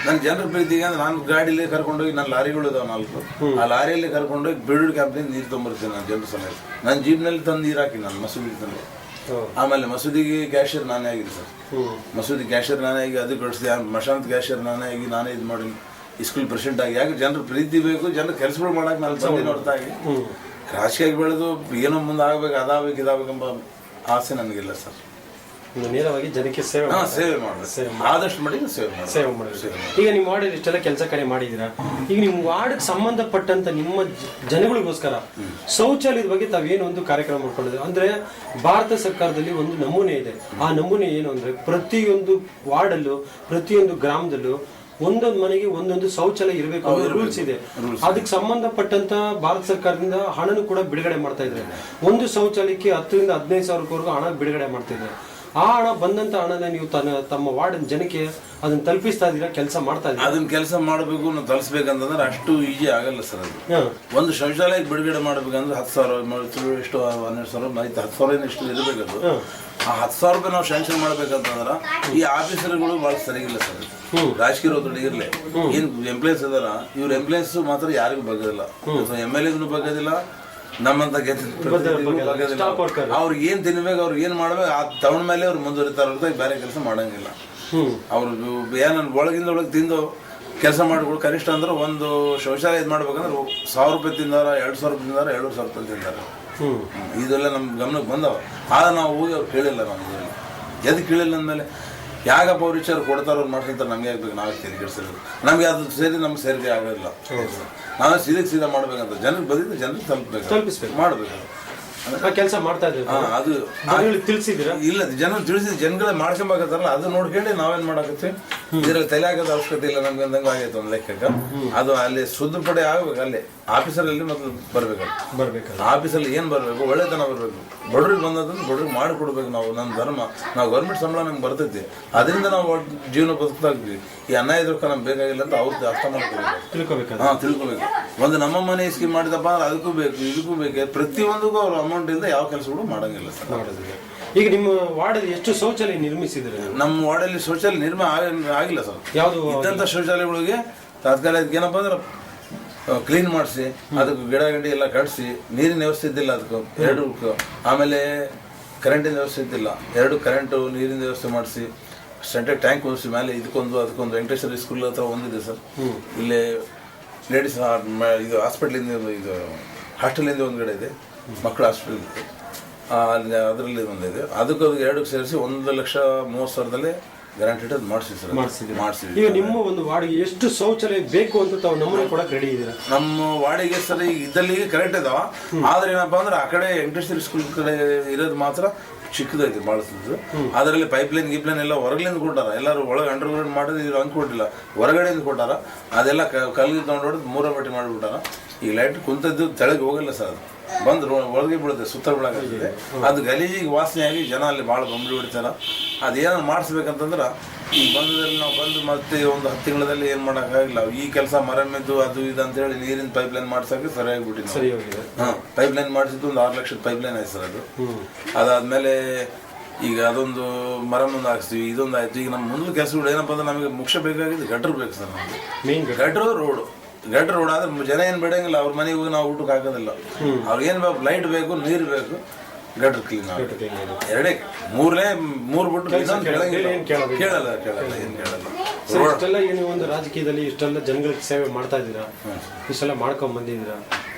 ನನ್ನ ಜನರ ಪ್ರೀತಿಗೆ ಅಂದ್ರೆ ನಾನು ಗಾಡಿಲಿ ಕರ್ಕೊಂಡೋಗಿ ನನ್ನ ಲಾರಿಗಳು ಇದಾವೆ 4, ಆ ಲಾರಿಯಲ್ಲಿ ಕರ್ಕೊಂಡೋಗಿ ಬೀಳುಡ್ ಕ್ಯಾಂಪ್ನಿಂದ ನೀರು ತೊಗೊಂಬರ್ತೀನಿ ನಾನು ಜನರ ಸಮೇತ. ನನ್ನ ಜೀಬ್ನಲ್ಲಿ ತಂದು ನೀರು ಹಾಕಿ ನಾನು ಮಸೂದಿನಲ್ಲಿ. ಆಮೇಲೆ ಮಸೂದಿಗೆ ಕ್ಯಾಶಿಯರ್ ನಾನೇ ಆಗಿದೆ ಸರ್. ಮಸೂದಿ ಕ್ಯಾಶಿಯರ್ ನಾನೇ ಆಗಿ ಅದು ಕಳಿಸಿದೆ. ಮಶಾಂತ್ ಕ್ಯಾಶಿಯರ್ ನಾನೇ ಆಗಿ ನಾನೇ ಇದು ಮಾಡಿ ಸ್ಕೂಲ್ ಪ್ರೆಸಿಡೆಂಟ್ ಆಗಿ. ಯಾಕೆ ಜನರ ಪ್ರೀತಿ ಬೇಕು, ಜನರ ಕೆಲಸಗಳು ಮಾಡಕ್ಕೆ ನಾನು ಬಂದು ನೋಡ್ತಾಗಿ ರಾಜಕೀಯ ಬೆಳೆದು ಏನೋ ಮುಂದೆ ಆಗ್ಬೇಕು, ಅದಾಗಬೇಕು ಇದಾಗಬೇಕೆಂಬ ಆಸೆ ನನಗಿಲ್ಲ ಸರ್. ನೇರವಾಗಿ ಜನಕ್ಕೆ ಸೇವೆ ಮಾಡಬೇಕು, ಆದಷ್ಟು ಮಟ್ಟಿಗೆ ಸೇವೆ ಮಾಡಿ. ಈಗ ನೀವು ವಾರ್ಡಲ್ಲಿ ಇಷ್ಟೆಲ್ಲ ಕೆಲಸ ಕಡೆ ಮಾಡಿದ್ದೀರಾ, ಈಗ ನಿಮ್ಮ ವಾರ್ಡ್ಗೆ ಸಂಬಂಧಪಟ್ಟಂತ ನಿಮ್ಮ ಜನಗಳಿಗೋಸ್ಕರ ಶೌಚಾಲಯದ ಬಗ್ಗೆ ತಾವೇನು ಒಂದು ಕಾರ್ಯಕ್ರಮ ಮಾಡ್ಕೊಂಡಿದ್ದೀರಾ? ಅಂದ್ರೆ ಭಾರತ ಸರ್ಕಾರದಲ್ಲಿ ಒಂದು ನಮೂನೆ ಇದೆ. ಆ ನಮೂನೆ ಏನು ಅಂದ್ರೆ ಪ್ರತಿಯೊಂದು ವಾರ್ಡಲ್ಲೂ ಪ್ರತಿಯೊಂದು ಗ್ರಾಮದಲ್ಲೂ ಒಂದೊಂದು ಮನೆಗೆ ಒಂದೊಂದು ಶೌಚಾಲಯ ಇರಬೇಕು ಅನ್ನೋ ರೂಲ್ಸ್ ಇದೆ. ಅದಕ್ಕೆ ಸಂಬಂಧಪಟ್ಟಂತ ಭಾರತ ಸರ್ಕಾರದಿಂದ ಹಣನು ಕೂಡ ಬಿಡುಗಡೆ ಮಾಡ್ತಾ ಇದ್ದಾರೆ. ಒಂದು ಶೌಚಾಲಯಕ್ಕೆ 10,000 ರಿಂದ 15,000 ಹಣ ಬಿಡುಗಡೆ ಮಾಡ್ತಾ ಇದ್ದಾರೆ. ಆ ಹಣ ಬಂದಂತ ಹಣನ ನೀವು ತಮ್ಮ ವಾರ್ಡ್ ಜನಕ್ಕೆ ಅದನ್ನ ತಲುಪಿಸ್ತಾ ಇದ್ದೀರಾ, ಕೆಲಸ ಮಾಡ್ತಾ ಇದ್ದೀರಾ? ಅದನ್ನ ಕೆಲಸ ಮಾಡಬೇಕು, ನಾವು ತಲುಪಿಸ್ಬೇಕಂತಂದ್ರೆ ಅಷ್ಟು ಈಜಿ ಆಗಲ್ಲ ಸರ್. ಅದು ಒಂದು ಶೌಚಾಲಯಕ್ಕೆ ಬಿಡುಗಡೆ ಮಾಡ್ಬೇಕಂದ್ರೆ 10,000 ಎಷ್ಟು 12,000 10,000 ಎಷ್ಟು ಇರಬೇಕದು. ಆ 10,000 ರೂಪಾಯಿ ನಾವು ಶಾಂಕ್ಷನ್ ಮಾಡ್ಬೇಕಂತಂದ್ರ ಈ ಆಫೀಸರ್ಗಳು ಬಹಳ ಸರಿಗಿಲ್ಲ ಸರ್. ರಾಜಕೀಯ ಒತ್ತಡ ಇರ್ಲಿ, ಏನ್ ಎಂಪ್ಲಾಯ್ಸ್ ಅದಾರ ಇವ್ರ ಎಂಪ್ಲಾಯ್ಸ್ ಮಾತ್ರ ಯಾರಿಗೂ ಬಗ್ಗೋದಿಲ್ಲ. MLA ಬಗ್ಗೋದಿಲ್ಲ, ನಮ್ಮಂತ ಅವ್ರಿಗೆ ಏನ್ ತಿನ್ಬೇಕು, ಅವ್ರಿಗೆ ಏನ್ ಮಾಡ್ಬೇಕು ಆ ತಗೊಂಡ ಮೇಲೆ ಅವ್ರು ಮುಂದುವರಿತಾರ, ಬೇರೆ ಕೆಲಸ ಮಾಡಂಗಿಲ್ಲ. ಅವ್ರು ಏನ ಒಳಗಿಂದ ಒಳಗೆ ತಿಂದು ಕೆಲಸ ಮಾಡಿಕೊಡು. ಕನಿಷ್ಠ ಅಂದ್ರೆ ಒಂದು ಶೌಚಾಲಯ ಇದು ಮಾಡ್ಬೇಕಂದ್ರೆ 1,000 ರೂಪಾಯಿ ತಿಂದಾರ, 2,000 ರೂಪಾಯಿ ತಿಂದಾರ, 2,500 ರೂಪಾಯಿ ತಿಂದಾರ. ಇದೆಲ್ಲ ನಮ್ ಗಮನಕ್ಕೆ ಬಂದವ. ಆದ್ರೆ ನಾವು ಹೋಗಿ ಅವ್ರು ಕೇಳಿಲ್ಲ. ನಮ್ಗೆ ಎದಕ್ಕೆ ಕೇಳಿಲ್ಲ ಅಂದಮೇಲೆ ಯಾಕಪ್ಪ ಅವ್ರು ವಿಚಾರ ಕೊಡ್ತಾರ, ಅವ್ರು ಮಾಡ್ಕೊಂತಾರೆ, ನಮ್ಗೆ ಆಗ್ಬೇಕು, ನಾವೇ ತೆರಿಗೆಡ್ಸಿರೋದು. ನಮ್ಗೆ ಅದು ಸೇರಿ ನಮ್ಗೆ ಸೇರಿಕೆ ಆಗೋದಿಲ್ಲ. ನಾವೇ ಸೀದಾ ಮಾಡ್ಬೇಕಂತ ಜನರಿಗೆ ಬಂದಿದ್ದು ಜನರಿಗೆ ತಲುಪಿಸ್ಬೇಕು, ಮಾಡ್ಬೇಕು. ಕೆಲಸ ಮಾಡ್ತಾ ಇದ್ದೀವಿ. ಅದು ತಿಳಿಸಿದ್ದೀರಾ? ಇಲ್ಲ, ಜನ ತಿಳಿಸಿದ ಜನಗಳೇ ಮಾಡ್ಕೊಂಬಾಕತ್ತಾರಲ್ಲ, ಅದು ನೋಡ್ಕೊಂಡು ನಾವೇನ್ ಮಾಡಕತ್ತೀವಿ. ಇದ್ರಲ್ಲಿ ತಲೆ ಹಾಕೋದು ಅವಶ್ಯಕತೆ ಇಲ್ಲ ನಮ್ಗೆ ಅಂದಂಗ ಆಗೈತೆ ಒಂದು ಲೆಕ್ಕಕ್ಕೆ. ಅದು ಅಲ್ಲಿ ಶುದ್ಧ ಪಡೆ ಆಗ್ಬೇಕು. ಅಲ್ಲಿ ಆಫೀಸರಲ್ಲಿ ಮೊದಲು ಬರ್ಬೇಕು. ಆಫೀಸಲ್ಲಿ ಏನ್ ಬರ್ಬೇಕು, ಒಳ್ಳೆತನ ಬರ್ಬೇಕು. ಬಡ್ರಿಗೆ ಬಂದದನ್ನು ಬಡ್ರಿಗೆ ಮಾಡಿಕೊಡ್ಬೇಕು. ನಾವು ನಮ್ಮ ಧರ್ಮ, ನಾವು ಗೌರ್ಮೆಂಟ್ ಸಂಬಳ ನಮ್ಗೆ ಬರ್ತೈತಿ, ಅದರಿಂದ ನಾವು ಜೀವನ ಬದುಕ್ತಾ ಇದ್ವಿ. ಈ ಅನ್ಯಾಯ ದುಃಖ ನಮ್ಗೆ ಬೇಕಾಗಿಲ್ಲ ಅಂತ ಅವ್ರದ್ದು ಅರ್ಥ ಮಾಡ್ಕೊಬೇಕು. ತಿಳ್ಕೊಬೇಕು. ಒಂದು ನಮ್ಮ ಮನೆ ಸ್ಕೀಮ್ ಮಾಡಿದಪ್ಪ ಅಂದ್ರೆ ಅದಕ್ಕೂ ಬೇಕು, ಇದಕ್ಕೂ ಬೇಕು. ಪ್ರತಿಯೊಂದಕ್ಕೂ ಅವ್ರ ಅಮೌಂಟ್ ಇಂದ ಯಾವ ಕೆಲಸಗಳು ಮಾಡಂಗಿಲ್ಲ ಸರ್. ಈಗ ನಿಮ್ಮ ವಾರ್ಡಲ್ಲಿ ಎಷ್ಟು ಶೌಚಾಲಯ ನಿರ್ಮಿಸಿದ್ರೆ? ನಮ್ಮ ವಾರ್ಡಲ್ಲಿ ಶೌಚಾಲಯ ನಿರ್ಮಾಣ ಆಗಿಲ್ಲ ಸರ್. ಯಾವುದು ಇದ್ದಂಥ ಶೌಚಾಲಯಗಳಿಗೆ ತಾತ್ಕಾಲಿಕ ಏನಪ್ಪ ಅಂದ್ರೆ ಕ್ಲೀನ್ ಮಾಡಿಸಿ, ಅದಕ್ಕೆ ಗಿಡ ಗಂಡಿ ಎಲ್ಲ ಕಟ್ಸಿ, ನೀರಿನ ವ್ಯವಸ್ಥೆ ಇದ್ದಿಲ್ಲ ಅದಕ್ಕೂ 2. ಆಮೇಲೆ ಕರೆಂಟಿನ ವ್ಯವಸ್ಥೆ ಇದ್ದಿಲ್ಲ 2. ಕರೆಂಟು ನೀರಿನ ವ್ಯವಸ್ಥೆ ಮಾಡಿಸಿ, ಸೆಂಟ್ರಲ್ ಟ್ಯಾಂಕ್ ಹೊದಿಸಿ ಮೇಲೆ ಇದಕ್ಕೊಂದು ಅದಕ್ಕೊಂದು ವೆಂಕಟೇಶ್ವರ ಸ್ಕೂಲ್ ಹತ್ರ ಒಂದಿದೆ ಸರ್. ಇಲ್ಲೇ ಲೇಡೀಸ್ ಇದು ಹಾಸ್ಪಿಟ್ಲಿಂದ ಇದು ಹಾಸ್ಟೆಲಿಂದ ಒಂದು ಕಡೆ ಇದೆ, ಮಕ್ಕಳ ಹಾಸ್ಪಿಟಲ್ ಇದೆ, ಅದರಲ್ಲಿ ಒಂದಿದೆ. ಅದಕ್ಕೆ 2 ಸೇರಿಸಿ 1,30,30,000 ಗ್ಯಾರಂಟಿಡ್ ಅದು ಮಾಡಿಸಿದ್ವಿ. ಈಗ ನಿಮ್ಮ ಒಂದು ವಾರ್ಡ್ಗೆ ಎಷ್ಟು ಶೌಚಾಲಯ ಬೇಕು ಅಂತ ತಾವು ನಮ್ಮನೆ ಕೊಡಕ್ಕೆ ರೆಡಿ ಇದ್ದೀರಾ? ನಮ್ಮ ವಾರ್ಡಿಗೆ ಸರ್ ಇದ್ದಲ್ಲಿ ಕರೆಕ್ಟ್ ಇದಾವ. ಆದ್ರೆ ಏನಪ್ಪಾ ಅಂದ್ರೆ ಆ ಕಡೆ ವೆಂಕಟೇಶ್ವರ ಸ್ಕೂಲ್ ಕಡೆ ಇರೋದು ಮಾತ್ರ ಚಿಕ್ಕದೈತಿ, ಬಳಸಿದ್ರು. ಅದರಲ್ಲಿ ಪೈಪ್ಲೈನ್ ಗೀಪ್ಲೈನ್ ಎಲ್ಲ ಹೊರಗಲಿಂದ ಕೊಟ್ಟಾರ. ಎಲ್ಲರೂ ಒಳಗೆ ಅಂಡರ್ಗ್ರೌಂಡ್ ಮಾಡಿದ್ರೆ ಇದು ಹಂಗೆ ಕೊಟ್ಟಿಲ್ಲ, ಹೊರಗಡೆಯಿಂದ ಕೊಟ್ಟಾರ. ಅದೆಲ್ಲ ಕಲ್ಲಿಗೆ ತೊಗೊಂಡು ಹೊಡೆದು 3 ಬಟ್ಟೆ ಮಾಡಿಬಿಟ್ಟಾರ. ಈ ಲೈಟ್ ಕುಂತದ್ದು ತೆಳಗೆ ಹೋಗಲ್ಲ ಸರ್, ಅದು ಬಂದು ಒಳಗೆ ಬೀಳುತ್ತೆ, ಸುತ್ತ ಬೀಳಾಕತ್ತಿದೆ. ಅದು ಗಲೀಜಿಗೆ ವಾಸನೆಯಾಗಿ ಜನ ಅಲ್ಲಿ ಭಾಳ ಬಂಬಳಿ ಬಿಡ್ತಾರ. ಅದೇನಾದ್ರು ಮಾಡಿಸ್ಬೇಕಂತಂದ್ರೆ ಈಗ ಬಂದದಲ್ಲಿ ನಾವು ಬಂದು ಮತ್ತೆ ಒಂದು 10 ತಿಂಗಳಲ್ಲಿ ಏನು ಮಾಡೋಕ್ಕಾಗಿಲ್ಲ. ಈ ಕೆಲಸ ಮರಮ್ಮೆದ್ದು ಅದು ಇದು ಅಂತೇಳಿ ನೀರಿನ ಪೈಪ್ಲೈನ್ ಮಾಡ್ಸೋಕೆ ಸರಿಯಾಗಿ ಬಿಟ್ಟಿದ್ದು. ಪೈಪ್ಲೈನ್ ಮಾಡಿಸಿದ್ದು ಒಂದು 6 ಲಕ್ಷದ ಪೈಪ್ಲೈನ್ ಆಯ್ತು ಸರ್. ಅದಾದ್ಮೇಲೆ ಈಗ ಅದೊಂದು ಮರಮ್ಮೊಂದು ಹಾಕ್ಸ್ತೀವಿ, ಇದೊಂದು ಆಯ್ತು. ಈಗ ನಮ್ಮ ಮುಂದಿನ ಕೆಲಸಗಳು ಏನಪ್ಪ ಅಂದ್ರೆ ನಮಗೆ ಮುಖ್ಯ ಬೇಕಾಗಿದ್ದು ಗಟ್ರು ಬೇಕು ಸರ್. ನಮಗೆ ಗಟ್ರು ರೋಡ್ ಆದ್ರೆ ಜನ ಏನು ಬೇಡಂಗಿಲ್ಲ. ಅವ್ರ ಮನೆಗೆ ಹೋಗಿ ನಾವು ಊಟಕ್ಕೆ ಹಾಕೋದಿಲ್ಲ. ಅವ್ರಿಗೇನು ಬೇಕು, ಲೈಟ್ ಬೇಕು, ನೀರು ಬೇಕು, ಗಟ್ರು ಕ್ಲೀನ್. 3 ಬಿಟ್ಟು ಕೇಳಲ್ಲ. ಇಷ್ಟೆಲ್ಲ ಏನು ಒಂದು ರಾಜಕೀಯದಲ್ಲಿ ಇಷ್ಟೆಲ್ಲ ಜನಗಳಿಗೆ ಸೇವೆ ಮಾಡ್ತಾ ಇದ್ದೀರಾ, ಇಷ್ಟೆಲ್ಲ ಮಾಡ್ಕೊಂಡ್ ಬಂದಿದ್ದೀರಾ.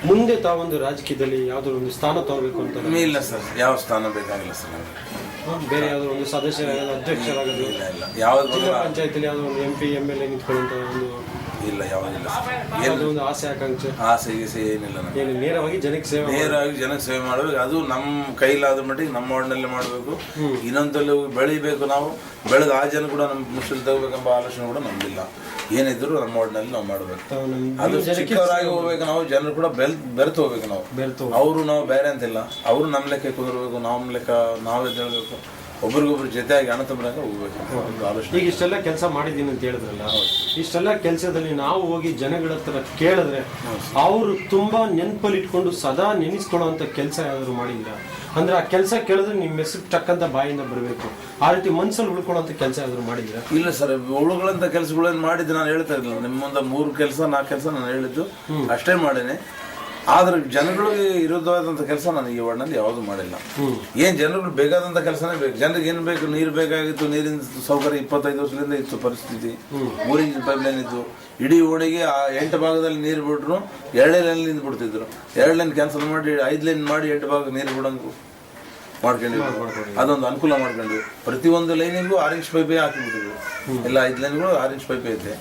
ಮುಂದೆ ತಾವೊಂದು ರಾಜಕೀಯದಲ್ಲಿ ಯಾವ್ದಾದ್ರು ಒಂದು ಸ್ಥಾನ ತಗೋಬೇಕು ಅಂತ? ಇಲ್ಲ ಸರ್, ಯಾವ ಸ್ಥಾನ ಬೇಕಾಗಿಲ್ಲ ಸರ್. ಬೇರೆ ಯಾವ್ದಾದ್ರು ಒಂದು ಸದಸ್ಯರಾಗೋದು, ಅಧ್ಯಕ್ಷರಾಗೋದು, ಜಿಲ್ಲಾ ಪಂಚಾಯತಿಲಿ ಯಾವ್ದೋ ಒಂದು MP MLA ನಿಂತ್ಕೊಳ್ಳುವಂತ ಒಂದು ಇಲ್ಲ, ಯಾವುದಿಲ್ಲ. ಒಂದು ಆಸೆ ಆಕಾಂಕ್ಷೆ ಗೀಸೆ ಏನಿಲ್ಲ. ನೇರವಾಗಿ ಜನಕ್ಕೆ ಸೇವೆ ಮಾಡಬೇಕು. ಅದು ನಮ್ಮ ಕೈಲಾದ ಮಟ್ಟಿಗೆ ನಮ್ಮ ವಾರ್ಡ್ನಲ್ಲೇ ಮಾಡಬೇಕು. ಇನ್ನೊಂದಲ್ಲಿ ಬೆಳಿಬೇಕು. ನಾವು ಬೆಳೆದ ಆ ಜನ ಕೂಡ ನಮ್ಮ ಮುಷ್ಟಿಲ್ ತಗೋಬೇಕೆಂಬ ಆಲೋಚನೆ ಕೂಡ ನಮ್ದಿಲ್ಲ. ಏನಿದ್ರು ನಮ್ಮ ವಾರ್ಡ್ನಲ್ಲಿ ನಾವು ಮಾಡಬೇಕು. ಅದು ಚಿಕ್ಕವರಾಗಿ ಹೋಗ್ಬೇಕು. ನಾವು ಜನರು ಕೂಡ ಬೆರೆತು ಹೋಗ್ಬೇಕು. ನಾವು ಅವರು ನಾವು ಬೇರೆ ಅಂತಿಲ್ಲ. ಅವರು ನಮ್ಮ ಲೆಕ್ಕ ಕುಂದಿರ್ಬೇಕು, ನಮ್ಮ ಲೆಕ್ಕ ನಾವೇ ಹೇಳಬೇಕು. ಒಬ್ರಿಗೊಬ್ರು ಜೊತೆಯಾಗಿ ಅಣ್ಣ ತಮ್ಮರಾಗ ಹೋಗ್ಬೇಕು ಒಂದು ಆಲೋಚನೆ. ಈಗ ಇಷ್ಟೆಲ್ಲ ಕೆಲಸ ಮಾಡಿದ್ದೀನಿ ಅಂತ ಹೇಳಿದ್ರಲ್ಲ, ಇಷ್ಟೆಲ್ಲ ಕೆಲಸದಲ್ಲಿ ನಾವು ಹೋಗಿ ಜನಗಳ ಹತ್ರ ಕೇಳಿದ್ರೆ ಅವರು ತುಂಬಾ ನೆನಪಲ್ಲಿ ಇಟ್ಕೊಂಡು ಸದಾ ನೆನೆಸ್ಕೊಳ್ಳುವಂತ ಕೆಲಸ ಯಾವ್ದಾದ್ರು ಮಾಡಿದ್ದೀರಾ? ಅಂದ್ರೆ ಆ ಕೆಲಸ ಕೇಳಿದ್ರೆ ನಿಮ್ಮ ಹೆಸರು ಟಕ್ಕಂತ ಬಾಯಿಂದ ಬರಬೇಕು, ಆ ರೀತಿ ಮನ್ಸಲ್ಲಿ ಉಳ್ಕೊಳ್ಳೋಂಥ ಕೆಲಸ ಯಾವ್ದಾದ್ರು ಮಾಡಿದ್ದೀರಾ? ಇಲ್ಲ ಸರ್, ಉಳುಗಳಂತ ಕೆಲಸಗಳೇನು ಮಾಡಿದ್ದು ನಾನು ಹೇಳ್ತಾ ಇರಲಿಲ್ಲ. ನಿಮ್ಮ ಮುಂದೆ 3 ಕೆಲಸ 4 ಕೆಲಸ ನಾನು ಹೇಳಿದ್ದು ಅಷ್ಟೇ ಮಾಡೇನೆ. ಆದ್ರೆ ಜನಗಳಿಗೆ ವಿರೋಧವಾದಂಥ ಕೆಲಸ ನಾನು ಈ ವಾರ್ಡ್ನಲ್ಲಿ ಯಾವುದು ಮಾಡಿಲ್ಲ. ಏನ್ ಜನಗಳು ಬೇಕಾದಂಥ ಕೆಲಸನೇ ಬೇಕು. ಜನರಿಗೆ ಏನು ಬೇಕು, ನೀರು ಬೇಕಾಗಿತ್ತು, ನೀರಿನ ಸೌಕರ್ಯ 25 ವರ್ಷದಿಂದ ಇತ್ತು ಪರಿಸ್ಥಿತಿ. 3 ಇಂಚ್ ಪೈಪ್ ಲೈನ್ ಇತ್ತು. ಇಡೀ ಓಣಿಗೆ 8 ಭಾಗದಲ್ಲಿ ನೀರು ಬಿಟ್ರು 2 ಲೈನ್ಲಿಂದ ಬಿಡ್ತಿದ್ರು. 2 ಲೈನ್ ಕ್ಯಾನ್ಸಲ್ ಮಾಡಿ 5 ಲೈನ್ ಮಾಡಿ 8 ಭಾಗ ನೀರು ಬಿಡಂಗು ಮಾಡ್ಕೊಂಡಿದ್ವಿ. ಅದೊಂದು ಅನುಕೂಲ ಮಾಡ್ಕೊಂಡ್ವಿ. ಪ್ರತಿಯೊಂದು ಲೈನಿಗೂ 6 ಇಂಚ್ ಪೈಪೇ ಹಾಕಿಬಿಟ್ಟಿದ್ವಿ. ಎಲ್ಲ 5 ಲೈನ್ಗಳು 6 ಇಂಚ್ ಪೈಪ್ ಐತೆ.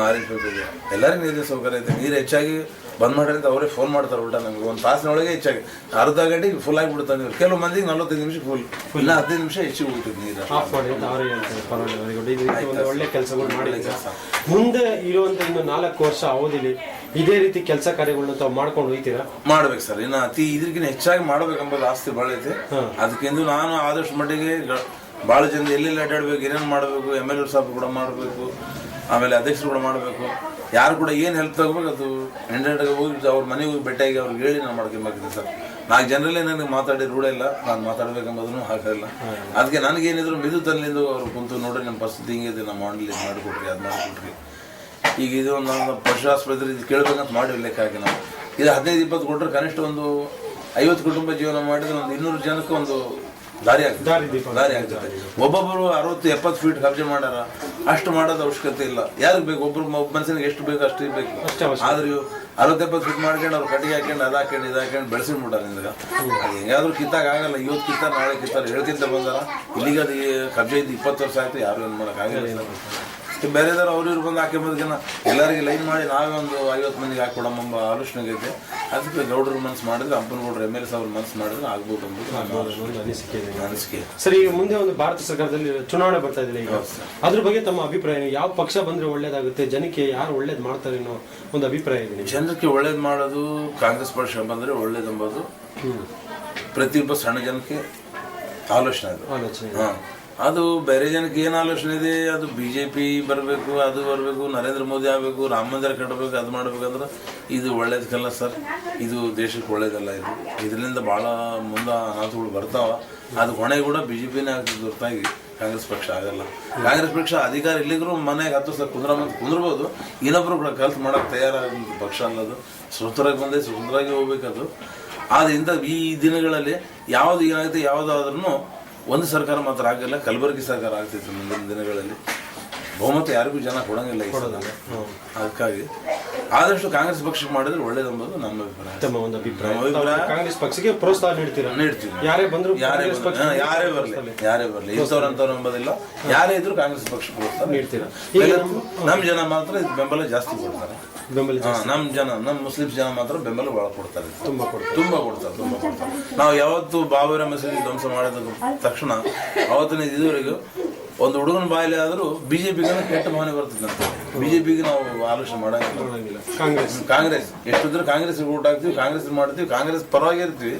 6 ಇಂಚ್ ಪೈಪ್ ಇದೆ. ಎಲ್ಲರಿಗೂ ನೀರಿನ ಸೌಕರ್ಯ ಐತೆ. ನೀರು ಹೆಚ್ಚಾಗಿ ಬಂದ್ ಮಾಡ್ರಿ ಅಂತ ಅವರೇ ಫೋನ್ ಮಾಡ್ತಾರೆ. ಉಲ್ಟಾ ನಮ್ಗೆ 1 ತಾಸಿನೊಳಗೆ ಹೆಚ್ಚಾಗಿ ಅರ್ಧ ಗಂಟೆಗೆ ಫುಲ್ ಆಗಿಬಿಡ್ತಾರೆ ನೀರು. ಕೆಲವು ಮಂದಿಗೆ 45 ನಿಮಿಷ ಫುಲ್, ಇಲ್ಲ 15 ನಿಮಿಷ ಹೆಚ್ಚಿಗೆ ಹೋಗ್ತದೆ ನೀರು. ಒಳ್ಳೆ ಕೆಲಸಗಳು ಮಾಡಿದ್ರೆ ಮುಂದೆ ಇರುವಂತ ಇನ್ನು 4 ವರ್ಷ ಅವಧಿಲಿ ಇದೇ ರೀತಿ ಕೆಲಸ ಕಾರ್ಯಗಳನ್ನ ತಾವು ಮಾಡ್ಕೊಂಡು ಹೋಗ್ತೀರಾ? ಮಾಡ್ಬೇಕು ಸರ್. ಇನ್ನು ಅತಿ ಇದಕ್ಕಿಂತ ಹೆಚ್ಚಾಗಿ ಮಾಡ್ಬೇಕಂಬುದು ಆಸ್ತಿ ಭಾಳ ಐತೆ. ಅದಕ್ಕೆಂದು ನಾನು ಆದಷ್ಟು ಮಟ್ಟಿಗೆ ಭಾಳ ಜನ ಎಲ್ಲೆಲ್ಲಿ ಅಡ್ಡಾಡ್ಬೇಕು, ಏನೇನು ಮಾಡಬೇಕು, MLA ಸಾಹೇಬ್ ಕೂಡ ಮಾಡಬೇಕು, ಆಮೇಲೆ ಅಧ್ಯಕ್ಷರು ಕೂಡ ಮಾಡಬೇಕು. ಯಾರು ಕೂಡ ಏನು ಹೆಲ್ಪ್ ತಗೋಬೇಕು ಅದು ಇಂಡೈರೆಕ್ಟಾಗಿ ಹೋಗಿ ಅವ್ರ ಮನೆಗೆ ಹೋಗಿ ಭೇಟಿಯಾಗಿ ಅವ್ರಿಗೆ ಹೇಳಿ ನಾನು ಮಾಡ್ಕೊಂಬಾಕಿದ್ದೆ ಸರ್. 4 ಜನರಲ್ಲೇ ನನಗೆ ಮಾತಾಡಿ ರೂಢ ಇಲ್ಲ, ನಾನು ಮಾತಾಡ್ಬೇಕಂಬುದನ್ನು ಹಾಕಿಲ್ಲ. ಅದಕ್ಕೆ ನನಗೇನಿದ್ರು ಮಿದು ತನ್ನಿಂದ ಅವ್ರು ಕುಂತು ನೋಡ್ರಿ ನಮ್ಮ ಪರಿಸ್ಥಿತಿ ಹಿಂಗಿದೆ, ನಮ್ಮ ಮಾಡಲಿ ಮಾಡಿಕೊಟ್ರಿ, ಅದು ಮಾಡಿಕೊಟ್ರಿ. ಈಗ ಇದು ಒಂದು ಪಶು ಆಸ್ಪತ್ರೆ ಇದು ಕೇಳ್ಬೇಕಂತ ಮಾಡಿ ಲೆಕ್ಕ ಹಾಕಿ ನಾವು ಇದು 15-20 ಕೊಟ್ಟರೆ ಕನಿಷ್ಠ ಒಂದು 50 ಕುಟುಂಬ ಜೀವನ ಮಾಡಿದ್ರೆ ಒಂದು 200 ಜನಕ್ಕೆ ಒಂದು ದಾರಿ ಆಗ್ತದೆ. ಒಬ್ಬೊಬ್ಬರು 60-70 ಫೀಟ್ ಕಬ್ಜೆ ಮಾಡ್ಯಾರ. ಅಷ್ಟು ಮಾಡೋದು ಅವಶ್ಯಕತೆ ಇಲ್ಲ. ಯಾರಿಗೆ ಬೇಕು, ಒಬ್ಬರು ಮನುಷ್ಯನಿಗೆ ಎಷ್ಟು ಬೇಕು ಅಷ್ಟು ಬೇಕು. ಆದ್ರೆ 60-70 ಫೀಟ್ ಮಾಡ್ಕೊಂಡು ಅವ್ರು ಕಟ್ಟಿಗೆ ಹಾಕೊಂಡು ಅದು ಹಾಕೊಂಡು ಇದು ಹಾಕೊಂಡು ಬೆಳೆಸಿಬಿಟ್ಟಾರ. ನಿಂದಾಗ ಅದು ಹೆಂಗಾದ್ರೂ ಕಿತ್ತಾಗ ಆಗಲ್ಲ. ಇವತ್ತು ಕಿತ್ತಾರ, ನಾಳೆ ಕಿತ್ತಾರ, ಹೇಳ್ಕಿಂತ ಬಂದಾರ. ಇಲ್ಲಿಗೆ ಅದು ಕಬ್ಜೆ ಇದ್ದು 20 ವರ್ಷ ಆಯ್ತು. ಯಾರು ಏನು ಮಾಡೋಕ್ಕಾಗಲ್ಲ. ಬೇರೆದವ್ರು ಅವ್ರು ಬಂದು ಹಾಕೊಂಬೋದಕ್ಕಿಂತ ಎಲ್ಲರಿಗೆ ಲೈನ್ ಮಾಡಿ ನಾವೇ ಒಂದು 50 ಮಂದಿಗೆ ಹಾಕೊಡಂಬ ಆಲೋಚನೆ ಐತೆ. ಅದಕ್ಕೆ ಗೌಡರು ಮನಸ್ಸು ಮಾಡಿದ್ರೆ, ಅಪ್ಪನಗೌಡರು MLA ಸಾವ್ರ ಮನಸ್ಸು ಮಾಡಿದ್ರೆ ಆಗ್ಬೋದು ಅನ್ನೋದು ಅನಿಸಿಕೆ. ಸರಿ, ಈಗ ಮುಂದೆ ಒಂದು ಭಾರತ ಸರ್ಕಾರದಲ್ಲಿ ಚುನಾವಣೆ ಬರ್ತಾ ಇದೆ. ಈಗ ಅದ್ರ ಬಗ್ಗೆ ತಮ್ಮ ಅಭಿಪ್ರಾಯ? ಯಾವ ಪಕ್ಷ ಬಂದ್ರೆ ಒಳ್ಳೇದಾಗುತ್ತೆ, ಜನಕ್ಕೆ ಯಾರು ಒಳ್ಳೇದು ಮಾಡ್ತಾರೆ ಅನ್ನೋ ಒಂದು ಅಭಿಪ್ರಾಯ ಇದೆ? ಜನಕ್ಕೆ ಒಳ್ಳೇದು ಮಾಡೋದು ಕಾಂಗ್ರೆಸ್ ಪಕ್ಷ ಬಂದ್ರೆ ಒಳ್ಳೇದೆಂಬುದು ಪ್ರತಿಯೊಬ್ಬ ಸಣ್ಣ ಜನಕ್ಕೆ ಆಲೋಚನೆ. ಅದು ಬೇರೆ ಜನಕ್ಕೆ ಏನು ಆಲೋಚನೆ ಇದೆ, ಅದು BJP ಬರಬೇಕು, ಅದು ಬರಬೇಕು, ನರೇಂದ್ರ ಮೋದಿ ಆಗಬೇಕು, ರಾಮ ಮಂದಿರ ಕಟ್ಟಬೇಕು, ಅದು ಮಾಡ್ಬೇಕಂದ್ರೆ ಇದು ಒಳ್ಳೇದಕ್ಕಲ್ಲ ಸರ್. ಇದು ದೇಶಕ್ಕೆ ಒಳ್ಳೇದಲ್ಲ. ಇದರಿಂದ ಭಾಳ ಮುಂದೆ ಅನಾಹುತಗಳು ಬರ್ತಾವ. ಅದು ಹೊಣೆ ಕೂಡ BJPನೇ ಆಗ್ತದೆ ಹೊರತಾಗಿ ಕಾಂಗ್ರೆಸ್ ಪಕ್ಷ ಆಗಲ್ಲ. ಕಾಂಗ್ರೆಸ್ ಪಕ್ಷ ಅಧಿಕಾರ ಇಲ್ಲಿದ್ರು ಮನೆಗೆ 10 ವರ್ಷ ಕುಂದ್ರಬಹುದು. ಇನ್ನೊಬ್ರು ಕೂಡ ಕಲ್ತು ಮಾಡೋಕೆ ತಯಾರಾದ ಪಕ್ಷ ಅಲ್ಲದು. ಸ್ವತಂತ್ರವಾಗಿ ಬಂದೆ, ಸ್ವತಂತ್ರವಾಗಿ ಹೋಗ್ಬೇಕದು. ಆದ್ದರಿಂದ ಈ ದಿನಗಳಲ್ಲಿ ಯಾವುದು ಏನಾಗುತ್ತೆ, ಯಾವುದಾದ್ರೂ ಒಂದು ಸರ್ಕಾರ ಮಾತ್ರ ಆಗಲ್ಲ. ಕಲಬುರಗಿ ಸರ್ಕಾರ ಆಗ್ತಿತ್ತು ಮುಂದಿನ ದಿನಗಳಲ್ಲಿ. ಬಹುಮತ ಯಾರಿಗೂ ಜನ ಕೊಡಂಗಿಲ್ಲ. ಅದಕ್ಕಾಗಿ ಆದಷ್ಟು ಕಾಂಗ್ರೆಸ್ ಪಕ್ಷಕ್ಕೆ ಮಾಡಿದ್ರೆ ಒಳ್ಳೇದೆಂಬುದು ನಮ್ಮ ಅಭಿಪ್ರಾಯ. ಕಾಂಗ್ರೆಸ್ ಪಕ್ಷಕ್ಕೆ ಪ್ರೋತ್ಸಾಹ ನೀಡ್ತೀವಿ. ಯಾರೇ ಬರಲಿ ಇಂಥವ್ರಂತವ್ರು ಎಂಬುದಿಲ್ಲ. ಯಾರೇ ಇದ್ರು ಕಾಂಗ್ರೆಸ್ ಪಕ್ಷಕ್ಕೆ ಪ್ರೋತ್ಸಾಹ ನೀಡ್ತೀರಾ. ನಮ್ಮ ಜನ ಮಾತ್ರ ಇದು ಬೆಂಬಲ ಜಾಸ್ತಿ ಕೊಡ್ತಾರೆ. ನಮ್ಮ ಮುಸ್ಲಿಮ್ಸ್ ಜನ ಮಾತ್ರ ಬೆಂಬಲ ಭಾಳ ಕೊಡ್ತಾರೆ. ತುಂಬಾ ಕೊಡ್ತಾರೆ. ನಾವು ಯಾವತ್ತು ಬಾಬರ ಮಸೀದಿ ಧ್ವಂಸ ಮಾಡಿದ ತಕ್ಷಣ ಅವತ್ತಿನ ಇದುವರೆಗೂ ಒಂದು ಹುಡುಗನ ಬಾಯಲ್ಲಿ ಆದ್ರೂ BJPಗೆ ಕೆಟ್ಟ ಭಾವನೆ ಬರ್ತದಂತೆ. BJPಗೆ ನಾವು ಆಲೋಚನೆ ಮಾಡಂಗಿಲ್ಲ. ಕಾಂಗ್ರೆಸ್ ಎಷ್ಟಿದ್ರು ಕಾಂಗ್ರೆಸ್ ಓಟ್ ಹಾಕ್ತಿವಿ, ಕಾಂಗ್ರೆಸ್ ಮಾಡ್ತೀವಿ, ಕಾಂಗ್ರೆಸ್ ಪರವಾಗಿ ಇರ್ತೀವಿ.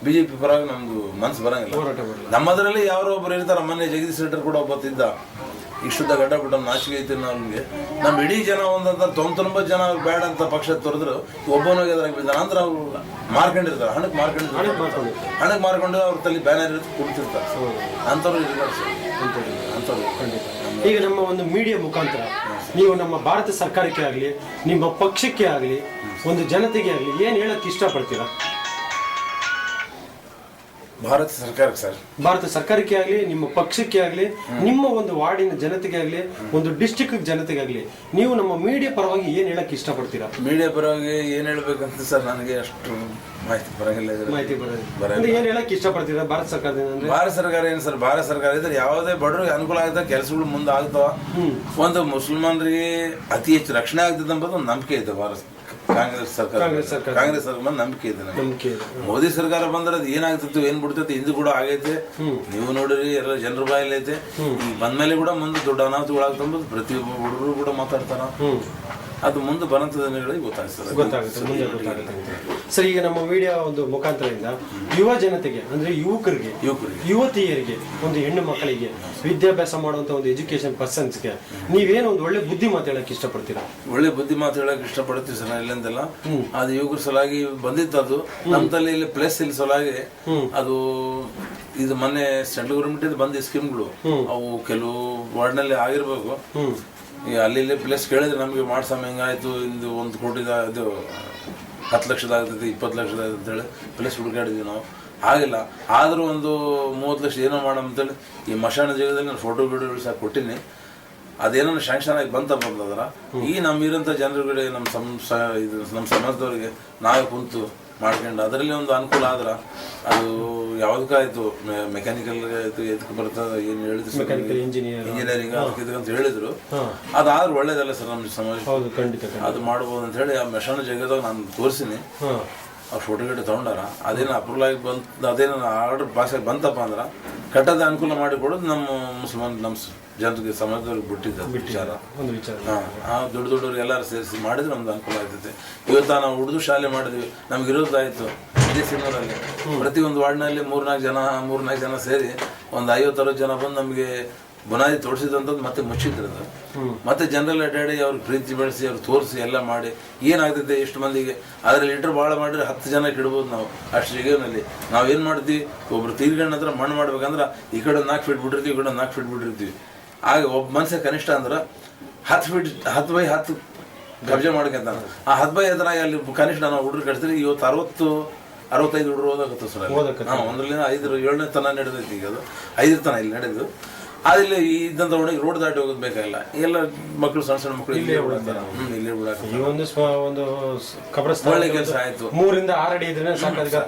BJP ಪರವಾಗಿ ನಮ್ದು ಮನಸ್ಸು ಬರಂಗಿಲ್ಲ. ನಮ್ಮದ್ರಲ್ಲಿ ಯಾರೋ ಒಬ್ರು ಇರ್ತಾರ. ಮೊನ್ನೆ ಜಗದೀಶ್ ಶೆಟ್ಟರ್ ಕೂಡ ಒಬ್ಬತ್ತಿದ್ದ. ಇಷ್ಟುದ್ದ ಗಡ್ಡ ಬಿಟ್ಟ ನಾಚಿಕೆ ಐತಿ ನಮ್ಗೆ. ನಮ್ಮ ಇಡೀ ಜನ ಒಂದಂತ 90 ಜನ ಬೇಡ ಅಂತ ಪಕ್ಷ ತೊರೆದ್ರು ಒಬ್ಬನಾಗಿ ಅದ್ರಾಗ ಬಿದ್ದಾರ. ಅಂದ್ರೆ ಅವ್ರು ಮಾರ್ಕೊಂಡಿರ್ತಾರೆ, ಹಣಕ್ಕೆ ಮಾರ್ಕೊಂಡು ಅವ್ರ ತಲೆ ಬ್ಯಾನರ್ ಇರುತ್ತೆ ಕೊಡ್ತಿರ್ತಾರೆ. ಅಂಥವ್ರು ಈಗ ನಮ್ಮ ಒಂದು ಮೀಡಿಯಾ ಮುಖಾಂತರ ನೀವು ನಮ್ಮ ಭಾರತ ಸರ್ಕಾರಕ್ಕೆ ಆಗಲಿ, ನಿಮ್ಮ ಪಕ್ಷಕ್ಕೆ ಆಗಲಿ, ಒಂದು ಜನತೆಗೆ ಆಗಲಿ ಏನು ಹೇಳಕ್ಕೆ ಇಷ್ಟಪಡ್ತೀರಾ? ಭಾರತ ಸರ್ಕಾರಕ್ಕೆ ಸರ್, ಭಾರತ ಸರ್ಕಾರಕ್ಕೆ ಆಗಲಿ, ನಿಮ್ಮ ಪಕ್ಷಕ್ಕೆ ಆಗಲಿ, ನಿಮ್ಮ ಒಂದು ವಾರ್ಡಿನ ಜನತೆಗೆ ಆಗಲಿ, ಒಂದು ಡಿಸ್ಟ್ರಿಕ್ಟ್ ಜನತೆಗೆ ಆಗಲಿ, ನೀವು ನಮ್ಮ ಮೀಡಿಯಾ ಪರವಾಗಿ ಏನು ಹೇಳಕ್ಕೆ ಇಷ್ಟಪಡ್ತೀರಾ? ಮೀಡಿಯಾ ಪರವಾಗಿ ಏನು ಹೇಳ್ಬೇಕಂತ ಸರ್ ನನಗೆ ಅಷ್ಟು ಮಾಹಿತಿ ಬರಂಗಿಲ್ಲ. ಏನು ಹೇಳಕ್ಕೆ ಇಷ್ಟಪಡ್ತೀರಾ ಭಾರತ ಸರ್ಕಾರದಿಂದ? ಭಾರತ ಸರ್ಕಾರ ಏನು ಸರ್, ಭಾರತ ಸರ್ಕಾರ ಇದ್ರೆ ಯಾವುದೇ ಬಡವರಿಗೆ ಅನುಕೂಲ ಆಗುತ್ತೆ, ಕೆಲಸಗಳು ಮುಂದೆ ಆಗ್ತಾವ. ಒಂದು ಮುಸಲ್ಮಾನರಿಗೆ ಅತಿ ಹೆಚ್ಚು ರಕ್ಷಣೆ ಆಗ್ತದೆ ಎಂಬುದು ಒಂದು ನಂಬಿಕೆ ಇದೆ. ಭಾರತ ಕಾಂಗ್ರೆಸ್ ಸರ್ಕಾರ ನಂಬಿಕೆ ಇದೆ. ಮೋದಿ ಸರ್ಕಾರ ಬಂದ್ರೆ ಅದು ಏನಾಗ್ತಿತ್ತು, ಏನ್ ಬಿಡ್ತೈತಿ, ಹಿಂದೂ ಕೂಡ ಆಗೈತೆ. ನೀವು ನೋಡಿರಿ, ಎಲ್ಲ ಜನರ ಬಾಯಲ್ಲಿ ಐತೆ. ಈಗ ಬಂದ್ಮೇಲೆ ಕೂಡ ಮುಂದೆ ದೊಡ್ಡ ಅನಾಹುತಗಳಾಗ್ತಂಬುದು ಪ್ರತಿಯೊಬ್ಬ ಹುಡುಗರು ಕೂಡ ಮಾತಾಡ್ತಾರ. ಅದು ಮುಂದೆ ಬರಂತ ದಿನಗಳಿಗೆ ಗೊತ್ತಾಗುತ್ತೆ ಮುಂದೆ ಗೊತ್ತಾಗುತ್ತೆ. ಸರ್, ಈಗ ನಮ್ಮ ವಿಡಿಯೋ ಒಂದು ಮುಖಾಂತರದಿಂದ ಯುವ ಜನತೆಗೆ ಅಂದ್ರೆ ಯುವಕರಿಗೆ ಯುವತಿಯರಿಗೆ ಒಂದು ಹೆಣ್ಣು ಮಕ್ಕಳಿಗೆ ವಿದ್ಯಾಭ್ಯಾಸ ಮಾಡುವಂತ ಒಂದು ಎಜುಕೇಶನ್ ಪರ್ಸನ್ಸ್ಗೆ ನೀವೇನು ಒಂದು ಒಳ್ಳೆ ಬುದ್ಧಿ ಮಾತು ಹೇಳಕ್ ಇಷ್ಟಪಡ್ತೀರಾ? ಒಳ್ಳೆ ಬುದ್ಧಿ ಮಾತು ಹೇಳಕ್ ಇಷ್ಟಪಡ್ತೀವಿ ಸರ್. ಇಲ್ಲಂತೆಲ್ಲ ಅದು ಯುವಕರ ಸಲಾಗಿ ಬಂದಿತ್ತು. ಅದು ನಮ್ಮ ತಲೆ ಇಲ್ಲಿ ಪ್ಲೇಸ್ ಇಲ್ಲಿ ಸಲಾಗಿ ಅದು ಇದು ಮೊನ್ನೆ ಸೆಂಟ್ರಲ್ ಗೌರ್ಮೆಂಟ್ ಬಂದ ಸ್ಕೀಮ್ಗಳು ಅವು ಕೆಲವು ವಾರ್ಡ್ನಲ್ಲಿ ಆಗಿರ್ಬೇಕು. ಈಗ ಅಲ್ಲಿ ಪ್ಲೇಸ್ ಕೇಳಿದ್ರೆ ನಮಗೆ ಮಾಡ್ಸಮ್ ಹೆಂಗಾಯ್ತು, ಇದು 1 ಕೋಟಿ ಇದು 10 ಲಕ್ಷದ ಆಗ್ತೈತಿ 20 ಲಕ್ಷದ ಅಂತೇಳಿ ಪ್ಲೇಸ್ ಹುಡುಕಾಡಿದ್ವಿ ನಾವು. ಆಗಿಲ್ಲ. ಆದರೂ ಒಂದು 30 ಲಕ್ಷ ಏನೋ ಮಾಡೋಣ ಅಂತೇಳಿ ಈ ಮಶಾನ ಜಾಗದಲ್ಲಿ ನಾನು ಫೋಟೋ ವಿಡಿಯೋಗಳು ಸಹ ಕೊಟ್ಟಿನಿ. ಅದೇನೋ ಶಾಂಕ್ಷನ್ ಆಗಿ ಬಂದದ್ರ ಈ ನಮ್ಮಿರೋಂಥ ಜನರುಗಳಿಗೆ ನಮ್ಮ ಸಮಾಜದವ್ರಿಗೆ ನಾವೇ ಕುಂತು ಮಾಡ್ಕೊಂಡು ಅದರಲ್ಲಿ ಒಂದು ಅನುಕೂಲ ಆದ್ರೆ ಅದು ಯಾವುದಕ್ಕಾಯ್ತು, ಮೆಕ್ಯಾನಿಕಲ್ ಆಯ್ತು, ಎದಕ್ಕೆ ಬರ್ತದೆ ಏನು ಹೇಳಿದ್ರು, ಇಂಜಿನಿಯರಿಂಗ್ ಅಂತ ಹೇಳಿದ್ರು. ಅದಾದ್ರೂ ಒಳ್ಳೇದಲ್ಲ ಸರ್ ನಮ್ಮ ಸಮಾಜ. ಅದು ಮಾಡ್ಬೋದು ಅಂತ ಹೇಳಿ ಆ ಮೆಷಾನ ಜಾಗದಾಗ ನಾನು ತೋರಿಸಿನಿ. ಆ ಫೋಟೋ ಗಿಡ ತಗೊಂಡಾರ ಅದೇನು ಅಪ್ರೂವಲ್ ಆಗಿ ಬಂತು, ಅದೇನೋ ಆರ್ಡರ್ ಪಾಸಾಗಿ ಬಂತಪ್ಪ ಅಂದ್ರೆ ಕಟ್ಟದ ಅನುಕೂಲ ಮಾಡಿಕೊಡೋದು ನಮ್ಮ ಮುಸಲ್ಮಾನ್ ನಮ್ಮ ಜನರಿಗೆ ಸಮಾಜದವ್ರಿಗೆ ಬಿಟ್ಟಿದ್ದ ವಿಚಾರ. ದೊಡ್ಡವ್ರಿಗೆ ಎಲ್ಲರೂ ಸೇರಿಸಿ ಮಾಡಿದ್ರೆ ನಮ್ದು ಅನುಕೂಲ ಆಗ್ತೈತೆ. ಇವತ್ತು ನಾವು ಉರ್ದು ಶಾಲೆ ಮಾಡಿದ್ವಿ, ನಮ್ಗೆ ಇರೋದಾಯ್ತು ಇದೇ ಸಿನ್ನೂರಲ್ಲಿ ಪ್ರತಿಯೊಂದು ವಾರ್ಡ್ನಲ್ಲಿ 3-4 ಜನ ಸೇರಿ ಒಂದು 50-60 ಜನ ಬಂದು ನಮಗೆ ಬುನಾದಿ ತೋರಿಸಿದಂಥದ್ದು ಮತ್ತೆ ಮುಚ್ಚಿದ್ರದು. ಮತ್ತೆ ಜನರಲ್ ಅಡ್ಡಾಡಿ ಅವ್ರಿಗೆ ಪ್ರೀತಿ ಬೆಳೆಸಿ ಅವ್ರು ತೋರಿಸಿ ಎಲ್ಲ ಮಾಡಿ ಏನಾಗ್ತೈತೆ ಎಷ್ಟು ಮಂದಿಗೆ ಅದ್ರಲ್ಲಿ ಲೀಟರ್ ಭಾಳ ಮಾಡಿದ್ರೆ 10 ಜನಕ್ಕೆ ಇಡ್ಬೋದು ನಾವು. ಅಷ್ಟು ಜಗನಲ್ಲಿ ನಾವೇನು ಮಾಡ್ತೀವಿ, ಒಬ್ರು ತೀರ್ಗಣ್ಣ ಹತ್ರ ಮಣ್ಣು ಮಾಡ್ಬೇಕಂದ್ರೆ ಈ ಕಡೆ 4 ಫೀಟ್ ಬಿಟ್ಟಿರ್ತೀವಿ, ಈ ಕಡೆ 4 ಫೀಟ್ ಬಿಟ್ಟಿರ್ತೀವಿ. ಆಗ ಒಬ್ಬ ಮನುಷ್ಯ ಕನಿಷ್ಠ ಅಂದ್ರೆ 10 ಫೀಟ್ 10 ಬೈ 10 ಕಬ್ಜೆ ಮಾಡ್ಕೊಂತ ಆ 10 ಬೈ 10 ಅಲ್ಲಿ ಕನಿಷ್ಠ ನಾವು ಹುಡುಗರು ಕಳಿಸ್ತೀವಿ. ಇವತ್ತು 60-65 ಹುಡುಗರು ಓದಾಕತ್ತ ಸರ್. 1ರಿಂದ 5-7ನೇ ತನ ನಡೆದೈತಿ. ಈಗ ಅದು 5 ತನ ಇಲ್ಲಿ ನಡೆದು ಅದಿಲ್ಲ ಇದ್ದಂತ ಒಳಗೆ ರೋಡ್ ದಾಟಿ ಹೋಗೋದು ಬೇಕಾಗಿಲ್ಲ. ಎಲ್ಲ ಮಕ್ಕಳು ಸಣ್ಣ ಮಕ್ಕಳು ಇಲ್ಲೇ ಬಿಡಾಕ್ತಾರೆ. ಒಳ್ಳೆ ಕೆಲಸ ಆಯ್ತು. 3-6 ಅಡಿ ಇದ್ರೆ ಸಾಕು,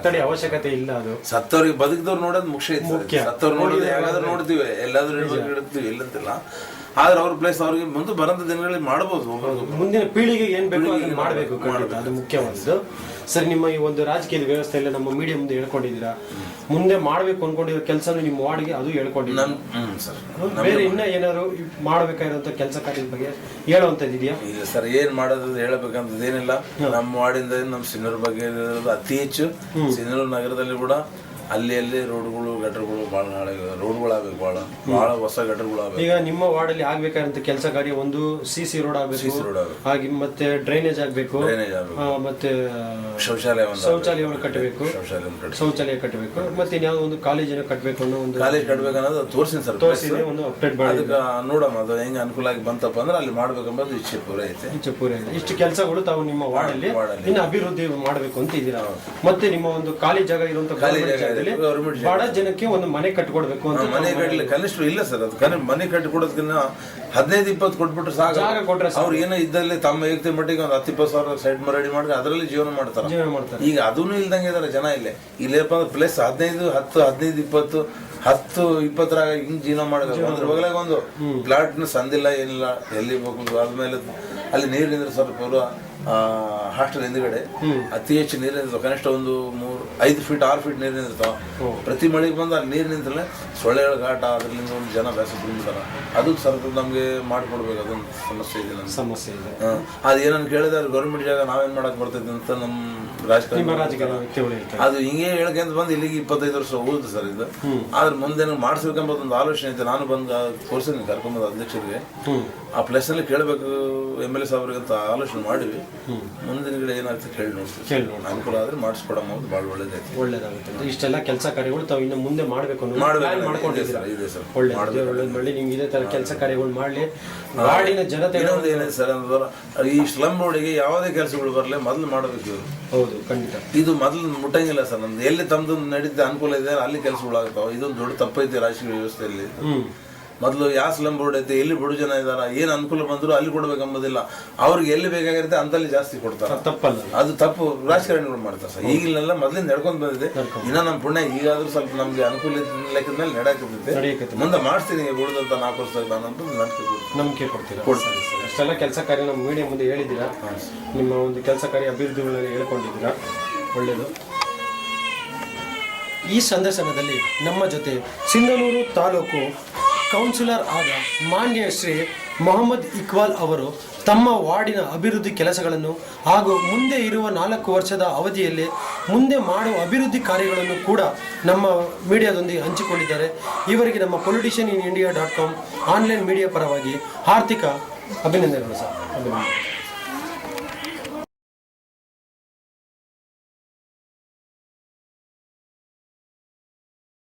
ಅವಶ್ಯಕತೆ ಇಲ್ಲ. ಅದು ಸತ್ತವ್ರಿಗೆ ಬದುಕಿದವ್ರು ನೋಡೋದು ಮುಖ್ಯ. ಸತ್ತವ್ರು ನೋಡೋದು ಯಾವ್ದಾದ್ರು ನೋಡ್ತೀವಿ, ಎಲ್ಲಾದ್ರೂ ಇಡ್ತೀವಿ, ಇಲ್ಲಂತಿಲ್ಲ. ಆದ್ರೆ ಅವ್ರ ಪ್ಲೇಸ್ ಅವ್ರಿಗೆ ಮುಂದೆ ಬರಂತ ದಿನಗಳಲ್ಲಿ ಮಾಡಬಹುದು. ಮುಂದಿನ ಪೀಳಿಗೆ ಏನ್ ಬೇಕು ಮಾಡಬೇಕು, ಅದು ಮುಖ್ಯವಾದದ್ದು. ಸರ್, ನಿಮ್ಮ ಈ ಒಂದು ರಾಜಕೀಯದ ವ್ಯವಸ್ಥೆಯಲ್ಲಿ ನಮ್ಮ ಮೀಡಿಯಾ ಮುಂದೆ ಹೇಳ್ಕೊಂಡಿದ್ದೀರಾ, ಮುಂದೆ ಮಾಡ್ಬೇಕು ಅನ್ಕೊಂಡಿರೋ ಕೆಲಸ ನಿಮ್ಮ ವಾರ್ಡ್ಗೆ ಅದು ಹೇಳ್ಕೊಂಡಿದ್ದೀರಾ. ಬೇರೆ ಇನ್ನ ಏನಾದ್ರು ಮಾಡ್ಬೇಕಾಗಿರುವಂತ ಕೆಲಸ ಕಾರ್ಯದ ಬಗ್ಗೆ ಹೇಳುವಂತದ್ದಿದೆಯಾ? ಇಲ್ಲ ಸರ್, ಏನ್ ಮಾಡೋದು ಹೇಳಬೇಕಂತದ್ದು ಏನಿಲ್ಲ. ನಮ್ಮ ವಾರ್ಡಿಂದ ನಮ್ಮ ಸಿನ್ನೂರು ಬಗ್ಗೆ ಅತಿ ಹೆಚ್ಚು ಸಿನ್ನೂರು ನಗರದಲ್ಲಿ ಕೂಡ ಅಲ್ಲಿ ರೋಡ್ಗಳು ಗಟರ್ಗಳು ಭಾಳ ರೋಡ್ಗಳಾಗಬೇಕು, ಭಾಳ ಹೊಸ ಗಟರ್ಗಳು ಆಗಬೇಕು. ಈಗ ನಿಮ್ಮ ವಾರ್ಡಲ್ಲಿ ಆಗ್ಬೇಕಾದಂತ ಕೆಲಸ ಕಾರ್ಯ ಒಂದು CC ರೋಡ್ ಆಗಬೇಕು, ಹಾಗೆ ಮತ್ತೆ ಡ್ರೈನೇಜ್ ಆಗಬೇಕು, ಮತ್ತೆ ಶೌಚಾಲಯವನ್ನು ಕಟ್ಟಬೇಕು, ಮತ್ತೆ ಇನ್ಯಾವುದೋ ಒಂದು ಕಾಲೇಜಿನ ಕಟ್ಟಬೇಕು ಅನ್ನೋ ಒಂದು ಕಾಲೇಜ್ ಕಟ್ಟಬೇಕು ಅನ್ನೋದು ತೋರಿಸಿನಿ ಸರ್. ಒಂದು ಅಪ್ಡೇಟ್ ಅದಕ್ಕೆ ನೋಡಮ್ಮ ಅದು ಹೆಂಗೆ ಅನುಕೂಲ ಆಗಿ ಬಂತಪ್ಪ ಅಂದ್ರೆ ಅಲ್ಲಿ ಮಾಡ್ಬೇಕಂಬದು ಇಚ್ಛೆ ಪೂರ ಐತೆ. ಇಷ್ಟು ಕೆಲಸಗಳು ತಾವು ನಿಮ್ಮ ವಾರ್ಡಲ್ಲಿ ಇನ್ನು ಅಭಿವೃದ್ಧಿ ಮಾಡಬೇಕು ಅಂತ ಇದ್ದೀರಾ. ಮತ್ತೆ ನಿಮ್ಮ ಒಂದು ಖಾಲಿ ಜಾಗ ಇರುವಂತ ಬಡ ಜನಕ್ಕೆ ಒಂದು ಮನೆ ಕಟ್ಟಿಕೊಡ್ಬೇಕು ಅಂತ. ಮನೆ ಕಟ್ಟಲಿ ಕನಿಷ್ಠ ಇಲ್ಲ ಸರ್, ಅದು ಮನೆ ಕಟ್ಟಿಕೊಡೋದಕ್ಕಿಂತ 15-20 ಕೊಟ್ಬಿಟ್ರೆ ಸಾಕು. ಅವ್ರು ಏನೋ ಇದ್ದಲ್ಲಿ ತಮ್ಮ ಏಕ್ತಿ ಮಟ್ಟಿಗೆ ಒಂದು 10-20 ಸಾವಿರ ಸೈಡ್ ರೆಡಿ ಮಾಡಿ ಅದರಲ್ಲಿ ಜೀವನ ಮಾಡ್ತಾರೆ. ಈಗ ಅದೂ ಇಲ್ದಂಗೆ ಇದಾರೆ ಜನ. ಇಲ್ಲಪ್ಪ ಅಂದ್ರೆ ಪ್ಲೇಸ್ 15-20 10-20 ಹಿಂಗ್ ಜೀವನ ಮಾಡಬೇಕು. ಅದ್ರ ಬಗಲಾಗ ಒಂದು ಪ್ಲಾಟ್ ಸಂದಿಲ್ಲ ಏನಿಲ್ಲ, ಎಲ್ಲಿ ಹೋಗುದು. ಆದ್ಮೇಲೆ ಅಲ್ಲಿ ನೀರು ನಿಂದ್ರೆ ಸ್ವಲ್ಪ ಪೂರ್ವ ಹಾಸ್ಟೆಲ್ ಹಿಂದ್ಗಡೆ ಅತಿ ಹೆಚ್ಚು ನೀರು ನಿಂತಿರ್ತಾವ. ಕನಿಷ್ಠ ಒಂದು 5 ಫೀಟ್ 6 ಫೀಟ್ ನೀರು ನಿಂತಿರ್ತಾವ. ಪ್ರತಿ ಮಳೆಗೆ ಬಂದು ಅಲ್ಲಿ ನೀರು ನಿಂತಲೆ ಸೊಳ್ಳೆಗಳ ಘಾಟ, ಅದ್ರಲ್ಲಿಂದ ಒಂದು ಜನ ಬೇಸ ಬಿಡ್ತಾರೆ. ಅದು ಸ್ವಲ್ಪ ನಮ್ಗೆ ಮಾಡ್ಕೊಡ್ಬೇಕು. ಅದೊಂದು ಸಮಸ್ಯೆ ಇದೆ. ಅದೇನನ್ನು ಕೇಳಿದ್ರೆ ಅದು ಗೌರ್ಮೆಂಟ್ ಜಾಗ ನಾವೇನ್ ಮಾಡಕ್ ಬರ್ತೈತೆ ಅಂತ ನಮ್ಮ ರಾಜಕಾರಣ ಅದು ಹಿಂಗೆ ಹೇಳ್ಕೊಂತ ಬಂದು ಇಲ್ಲಿಗೆ 25 ವರ್ಷ ಹೋಗುದು ಸರ್ ಇದು. ಆದ್ರೆ ಮುಂದೆ ಮಾಡಿಸ್ಬೇಕಂಬುದು ಒಂದು ಆಲೋಚನೆ ಐತೆ. ನಾನು ಬಂದು ತೋರಿಸಿದ್ದೀನಿ ಕರ್ಕೊಂಬಂದು ಅಧ್ಯಕ್ಷರಿಗೆ. ಆ ಪ್ಲೇಸ್ ನಲ್ಲಿ ಕೇಳಬೇಕು MLA ಸಾಹೇಬ್ರಿಗೆ ಅಂತ ಆಲೋಚನೆ ಮಾಡಿವಿ. ಮುಂದಿನ ಗಿಡ ಏನಾಗ್ತದೆ ಕೇಳಿ ನೋಡ್ತೀವಿ. ಅನುಕೂಲ ಆದ್ರೆ ಮಾಡಿಸ್ಕೊಡಮ್ಮ, ಭಾಳ ಒಳ್ಳೇದಾಗುತ್ತೆ. ಇಷ್ಟೆಲ್ಲ ಕೆಲಸ ಕಾರ್ಯಗಳು ತಾವು ಇನ್ನು ಮುಂದೆ ಮಾಡಬೇಕು ಒಳ್ಳೆ ನಿಮ್ಗೆ ಇದೇ ತರ ಕೆಲಸ ಕಾರ್ಯಗಳು ಮಾಡ್ಲಿ. ವಾರ್ಡಿನ ಜನತೆ ಏನಿದೆ ಸರ್ ಅಂದ್ರೆ ಈ ಸ್ಲಮ್ ರೋಡಿಗೆ ಯಾವುದೇ ಕೆಲಸಗಳು ಬರಲಿ ಮೊದಲು ಮಾಡಬೇಕು. ಹೌದು, ಖಂಡಿತ. ಇದು ಮೊದಲು ಮುಟ್ಟಂಗಿಲ್ಲ ಸರ್. ನಮ್ದು ಎಲ್ಲಿ ತಮ್ದು ನಡೀತಾ ಅನುಕೂಲ ಇದೆ ಅಲ್ಲಿ ಕೆಲಸಗಳಾಗ್ತಾವ. ಇದೊಂದು ದೊಡ್ಡ ತಪ್ಪೈತಿ ರಾಜಕೀಯ ವ್ಯವಸ್ಥೆಯಲ್ಲಿ. ಮೊದಲು ಯಾವ ಸ್ಲಮ್ ಬೋರ್ಡ್ ಐತೆ, ಎಲ್ಲಿ ಬಡ ಜನ ಇದಾರ, ಏನ್ ಅನುಕೂಲ ಬಂದ್ರು ಅಲ್ಲಿ ಕೊಡ್ಬೇಕಂಬುದಿಲ್ಲ. ಅವ್ರಿಗೆ ಎಲ್ಲಿ ಬೇಕಾಗಿರುತ್ತೆ ಅಂತಲ್ಲಿ ಜಾಸ್ತಿ ಕೊಡ್ತಾರೆ. ತಪ್ಪಲ್ಲ, ಅದು ತಪ್ಪು ರಾಜಕಾರಣಿಗಳು ಮಾಡ್ತಾರೆ ಸರ್. ಈಗಿನೆಲ್ಲ ಮೊದಲಿಂದ ನಡ್ಕೊಂಡ್ ಬಂದಿದೆ. ಇನ್ನ ನಮ್ಮ ಪುಣ್ಯ ಈಗಾದ್ರೂ ಸ್ವಲ್ಪ ನಮ್ಗೆ ಅನುಕೂಲ ಲೆಕ್ಕದ ಮೇಲೆ ನಡಾಕತ್ತೆ. ಮುಂದೆ ಮಾಡಿಸ್ತೀನಿ ಉಳಿದಂತ 4 ವರ್ಷದಾಗ ನಂಬಿಕೆ ಕೊಡ್ತೀರಾ? ಅಷ್ಟೆಲ್ಲ ಕೆಲಸ ಕಾರ್ಯ ನಮ್ಮ ಮೀಡಿಯಾ ಮುಂದೆ ಹೇಳಿದ್ದೀರಾ. ನಿಮ್ಮ ಒಂದು ಕೆಲಸ ಕಾರ್ಯ ಅಭಿವೃದ್ಧಿಗಳನ್ನ ಹೇಳ್ಕೊಂಡಿದ್ದೀರಾ. ಒಳ್ಳೇದು. ಈ ಸಂದರ್ಶನದಲ್ಲಿ ನಮ್ಮ ಜೊತೆ ಸಿಂಧನೂರು ತಾಲೂಕು ಕೌನ್ಸಿಲರ್ ಆದ ಮಾನ್ಯ ಶ್ರೀ ಮೊಹಮ್ಮದ್ ಇಕ್ಬಾಲ್ ಅವರು ತಮ್ಮ ವಾರ್ಡಿನ ಅಭಿವೃದ್ಧಿ ಕೆಲಸಗಳನ್ನು ಹಾಗೂ ಮುಂದೆ ಇರುವ 4 ವರ್ಷದ ಅವಧಿಯಲ್ಲಿ ಮುಂದೆ ಮಾಡುವ ಅಭಿವೃದ್ಧಿ ಕಾರ್ಯಗಳನ್ನು ಕೂಡ ನಮ್ಮ ಮೀಡಿಯಾದೊಂದಿಗೆ ಹಂಚಿಕೊಂಡಿದ್ದಾರೆ. ಇವರಿಗೆ ನಮ್ಮ politicianinIndia.com ಆನ್ಲೈನ್ ಮೀಡಿಯಾ ಪರವಾಗಿ ಹಾರ್ದಿಕ ಅಭಿನಂದನೆಗಳು ಸರ್.